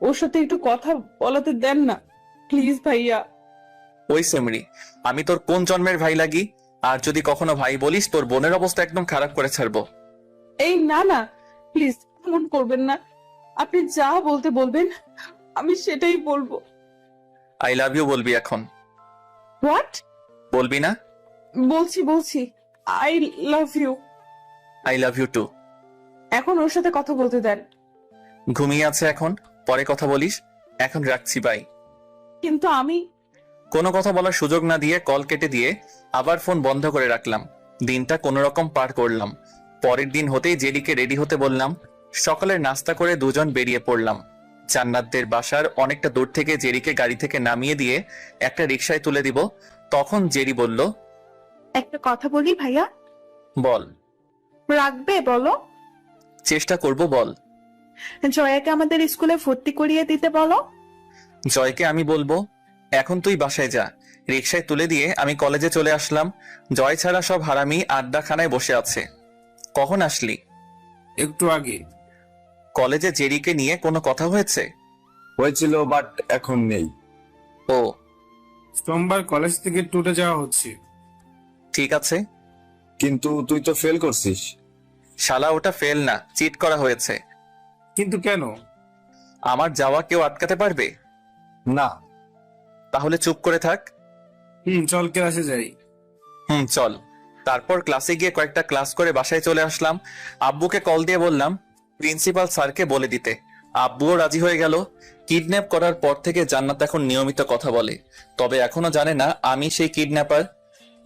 S1: ওর সাথে একটু কথা বলাতে দেন না প্লিজ ভাইয়া।
S2: ওই সেমরি, আমি তোর কোন জন্মের ভাই লাগি? আর যদি কখনো ভাই বলিস তোর বোনের অবস্থা একদম খারাপ করে ছাড়বো।
S1: এই না না, প্লিজ এমন করবেন না। আপনি যা বলতে বলবেন আমি সেটাই বলবো।
S2: আই লাভ ইউ বলবি এখন?
S1: হোয়াট?
S2: বলবি না?
S1: বলছি I love you.
S2: I love you too.
S1: এখন ওর সাথে কথা বলতে দেন।
S2: ঘুমিয়ে আছে এখন, পরে কথা বলিস। এখন রাখছি, বাই।
S1: কিন্তু আমি
S2: কোনো কথা বলার সুযোগ না দিয়ে কল কেটে দিয়ে আবার ফোন বন্ধ করে রাখলাম। দিনটা কোনো রকম পার করলাম। পরের দিন হতেই জেরিকে রেডি হতে বললাম। সকালের নাস্তা করে দুজন বেরিয়ে পড়লাম। জান্নাতদের বাসার অনেকটা দূর থেকে জেরিকে গাড়ি থেকে নামিয়ে দিয়ে একটা রিকশায় তুলে দিব। তখন জেরি বলল,
S10: একটা কথা বলি ভাইয়া।
S2: বল।
S10: রাখবে বলো?
S2: চেষ্টা করব, বল।
S10: জয়াকে আমাদের স্কুলে ভর্তি করিয়ে দিতে বলো।
S2: জয়কে আমি বলবো? এখন তুই বাসায় যা। রিকশায় তুলে দিয়ে আমি কলেজে চলে আসলাম। জয় ছাড়া সব হারামি আড্ডাখানায় বসে আছে। কখন আসলি?
S4: একটু আগে।
S2: কলেজে জেরিকে নিয়ে কোনো কথা হয়েছে?
S12: হয়েছিল, বাট এখন নেই।
S2: ও,
S4: সোমবার কলেজ থেকে ট্যুরে যাওয়া হচ্ছে।
S2: ঠিক আছে।
S12: কিন্তু তুই তো ফেল করছিস।
S2: শালা, ওটা ফেল না, চিট করা হয়েছে।
S4: কিন্তু কেন?
S2: আমার যাওয়া কেউ আটকাতে পারবে
S12: না।
S2: তাহলে চুপ করে থাক।
S4: চল ক্লাসে যাই।
S2: চল। তারপর ক্লাসে গিয়ে কয়েকটা ক্লাস করে বাসায় চলে আসলাম। আব্বুকে কল দিয়ে বললাম প্রিন্সিপাল স্যারকে বলে দিতে। আব্বুও রাজি হয়ে গেল। কিডন্যাপ করার পর থেকে জান্নাত এখন নিয়মিত কথা বলে, তবে এখনো জানে না আমি সেই কিডন্যাপার।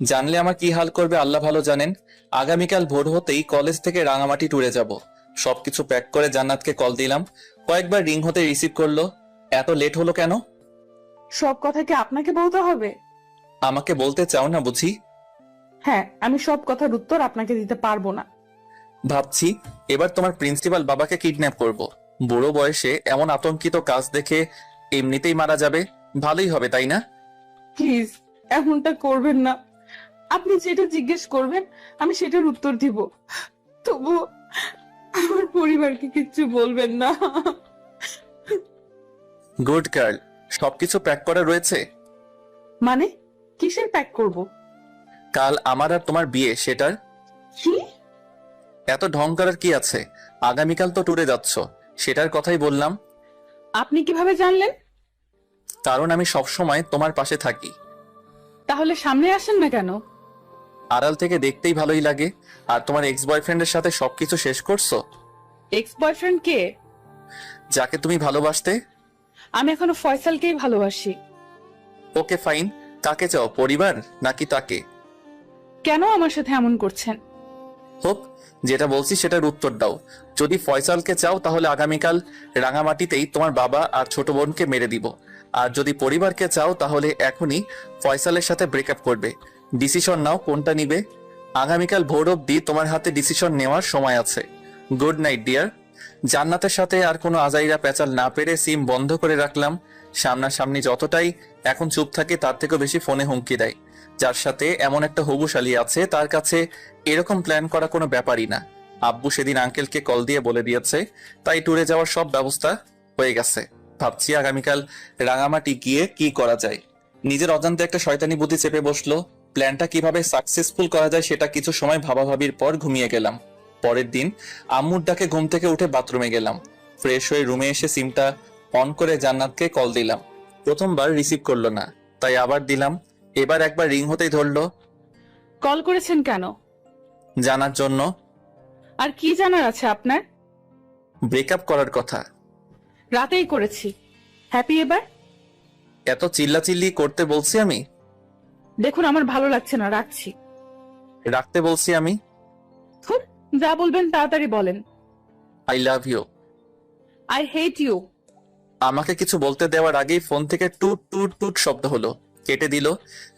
S2: জানলে আমার কি হাল করবে আল্লাহ ভালো জানেন। আগামীকাল ভোর হতেই কলেজ থেকে রাঙামাটি ট্যুরে যাব। সবকিছু প্যাক করে জান্নাতকে কল দিলাম। কয়েকবার রিং হতে রিসিভ করলো। এত লেট হলো কেন?
S1: সব কথা কি আপনাকে বলতে হবে?
S2: আমাকে বলতে চাও না বুঝি?
S1: হ্যাঁ, আমি সব কথার উত্তর আপনাকে দিতে পারবো না।
S2: ভাবছি এবার তোমার প্রিন্সিপাল বাবাকে কিডন্যাপ করব। বুড়ো বয়সে এমন আতঙ্কিত কাজ দেখে এমনিতেই মারা যাবে। ভালোই হবে, তাই না?
S1: প্লিজ এমনটা করবেন না। আপনি যেটা জিজ্ঞেস করবেন আমি সেটার উত্তর দিব, তবু আমার পরিবারকে কিচ্ছু বলবেন না।
S2: Good girl. সবকিছু প্যাক করা রয়েছে?
S1: মানে কিসের প্যাক করব?
S2: কাল আমার আর তোমার বিয়ে, সেটার।
S1: কি?
S2: এত ঢং করার কি আছে? আগামীকাল তো ট্যুরে যাচ্ছ, সেটার কথাই বললাম।
S1: আপনি কিভাবে জানলেন?
S2: কারণ আমি সব সময় তোমার পাশে থাকি।
S1: তাহলে সামনে আসেন না কেন?
S2: আড়াল থেকে দেখতেই ভালোই লাগে। আর তোমার এক্স বয়ফ্রেন্ডের সাথে সবকিছু শেষ করছো?
S1: এক্স বয়ফ্রেন্ড কে?
S2: যাকে তুমি ভালোবাসতে।
S1: আমি এখনো ফয়সালকেই ভালোবাসি।
S2: Okay fine. কাকে চাও, পরিবার নাকি তাকে?
S1: কেন আমার সাথে এমন করছেন?
S2: হোক, যেটা বলছি সেটার উত্তর দাও। যদি ফয়সালকে চাও তাহলে আগামীকাল রাঙামাটিতেই তোমার বাবা আর ছোট বোনকে মেরে দিব। আর যদি পরিবারকে চাও তাহলে এখনই ফয়সালের সাথে ব্রেকআপ করবে। ডিসিশন নাও, কোনটা নিবে। আগামীকাল ভোর অব্দি তোমার হাতে ডিসিশন নেওয়ার সময় আছে। Good night dear. জান্নাতের সাথে আর কোনো আজাইরা পেঁচাল না পেরে সিম বন্ধ করে রাখলাম। সামনাসামনি যতটাই এখন চুপ থাকে তার থেকেও বেশি ফোনে হুমকি দেয়। যার সাথে এমন একটা হবু শালী আছে তার কাছে এরকম প্ল্যান করা কোনো ব্যাপারই না। আব্বু সেদিন আঙ্কেলকে কল দিয়ে বলে দিয়েছে, তাই ট্যুরে যাওয়ার সব ব্যবস্থা হয়ে গেছে। ভাবছি আগামীকাল রাঙামাটি গিয়ে কি করা যায়। নিজের অজান্তে একটা শয়তানি বুদ্ধি চেপে বসলো। প্ল্যানটা কিভাবে সাকসেসফুল করা যায় সেটা কিছু সময় ভাবাভাবির পর ঘুমিয়ে গেলাম। পরের দিন আম্মুর ডাকে ঘুম থেকে উঠে বাথরুমে গেলাম। ফ্রেশ হয়ে রুমে এসে সিমটা অন করে জান্নাতকে কল দিলাম। প্রথমবার রিসিভ করলো না, তাই আবার দিলাম। এবার একবার রিং হতেই ধরলো।
S1: কল করেছেন কেন?
S2: জানার জন্য।
S1: আর কি জানার আছে আপনার?
S2: ব্রেকআপ করার কথা।
S1: রাতেই করেছি। হ্যাপি এবার?
S2: এত চিল্লাচিল্লি করতে বলছি আমি?
S1: দেখুন আমার ভালো লাগছে না, রাখছি।
S2: রাখতে বলছি আমি?
S1: ধুর, যা বলবেন তাড়াতাড়ি বলেন।
S2: I love you.
S1: I hate you.
S2: আমাকে কিছু বলতে দেওয়ার আগেই ফোন থেকে টুট টুট টুট শব্দ হলো, কেটে দিল।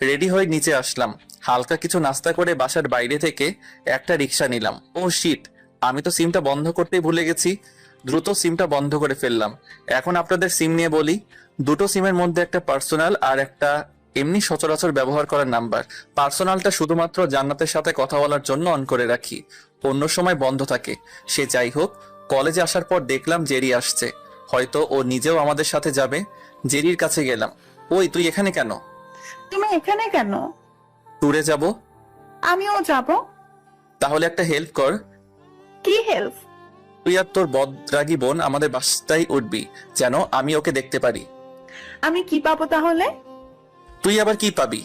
S2: রেডি হয়ে নিচে আসলাম, হালকা কিছু নাস্তা করে বাসার বাইরে থেকে একটা রিক্সা নিলাম। ও শিট, আমি তো সিমটা বন্ধ করতেই ভুলে গেছি। দ্রুত সিমটা বন্ধ করে ফেললাম। এখন আপনাদের সিম নিয়ে বলি, দুটো সিমের মধ্যে একটা পার্সোনাল আর একটা এমনি সচরাচর ব্যবহার করার নাম্বার। পার্সোনালটা শুধুমাত্র জান্নাতের সাথে কথা বলার জন্য অন করে রাখি, অন্য সময় বন্ধ থাকে। সে যাই হোক, কলেজে আসার পর দেখলাম জেরি আসছে, হয়তো ও নিজেও আমাদের সাথে যাবে। জেরির কাছে গেলাম। ওই তুই এখানে কেন?
S10: তুমি এখানে কেন?
S2: ট্যুরে যাব।
S10: আমিও যাব।
S2: তাহলে একটা হেল্প কর।
S10: কি হেল্প?
S2: তুই আর তোর বদরাগী বোন আমাদের বাসটাই উঠবি, যেন আমি ওকে দেখতে পারি।
S10: আমি কি পাবো তাহলে?
S2: তুই আবার কি পাবি?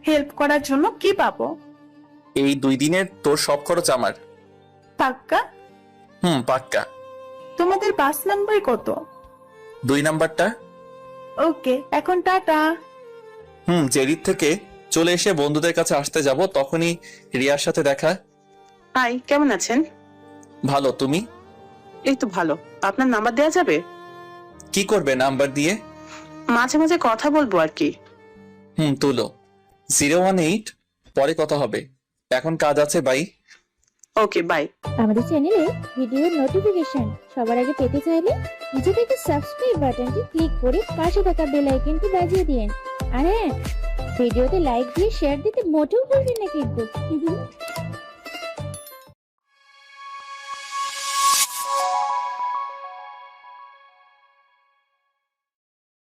S10: হেল্প করার জন্য কি পাবো?
S2: এই 2 দিনের তোর সব খরচ আমার।
S10: পাক্কা?
S2: পাক্কা।
S10: তোমাদের বাস নাম্বার কত?
S2: 2 নাম্বারটা।
S10: ওকে, এখন টাটা।
S2: জেরির থেকে চলে এসে বন্ধুদের কাছে আসতে যাব, তখনই রিয়ার সাথে দেখা।
S13: হাই, কেমন আছেন?
S2: ভালো, তুমি?
S13: এই তো ভালো। আপনার নাম্বার দেওয়া যাবে?
S2: কি করবে নাম্বার দিয়ে?
S13: মাঝে মাঝে কথা বলবো আর কি।
S2: তুলো। 018, পরে কথা হবে, এখন কাজ আছে, বাই।
S13: Okay, by.
S15: আমাদের চ্যানেলে ভিডিওর নোটিফিকেশন সবার আগে পেতে চাইলে নিচে থেকে সাবস্ক্রাইব বাটনটি ক্লিক করে পাশে থাকা বেল আইকনটি বাজিয়ে দিন। আর হ্যাঁ, ভিডিওতে লাইক দিয়ে শেয়ার দিতে মোটেও ভুলবেন না কিন্তু।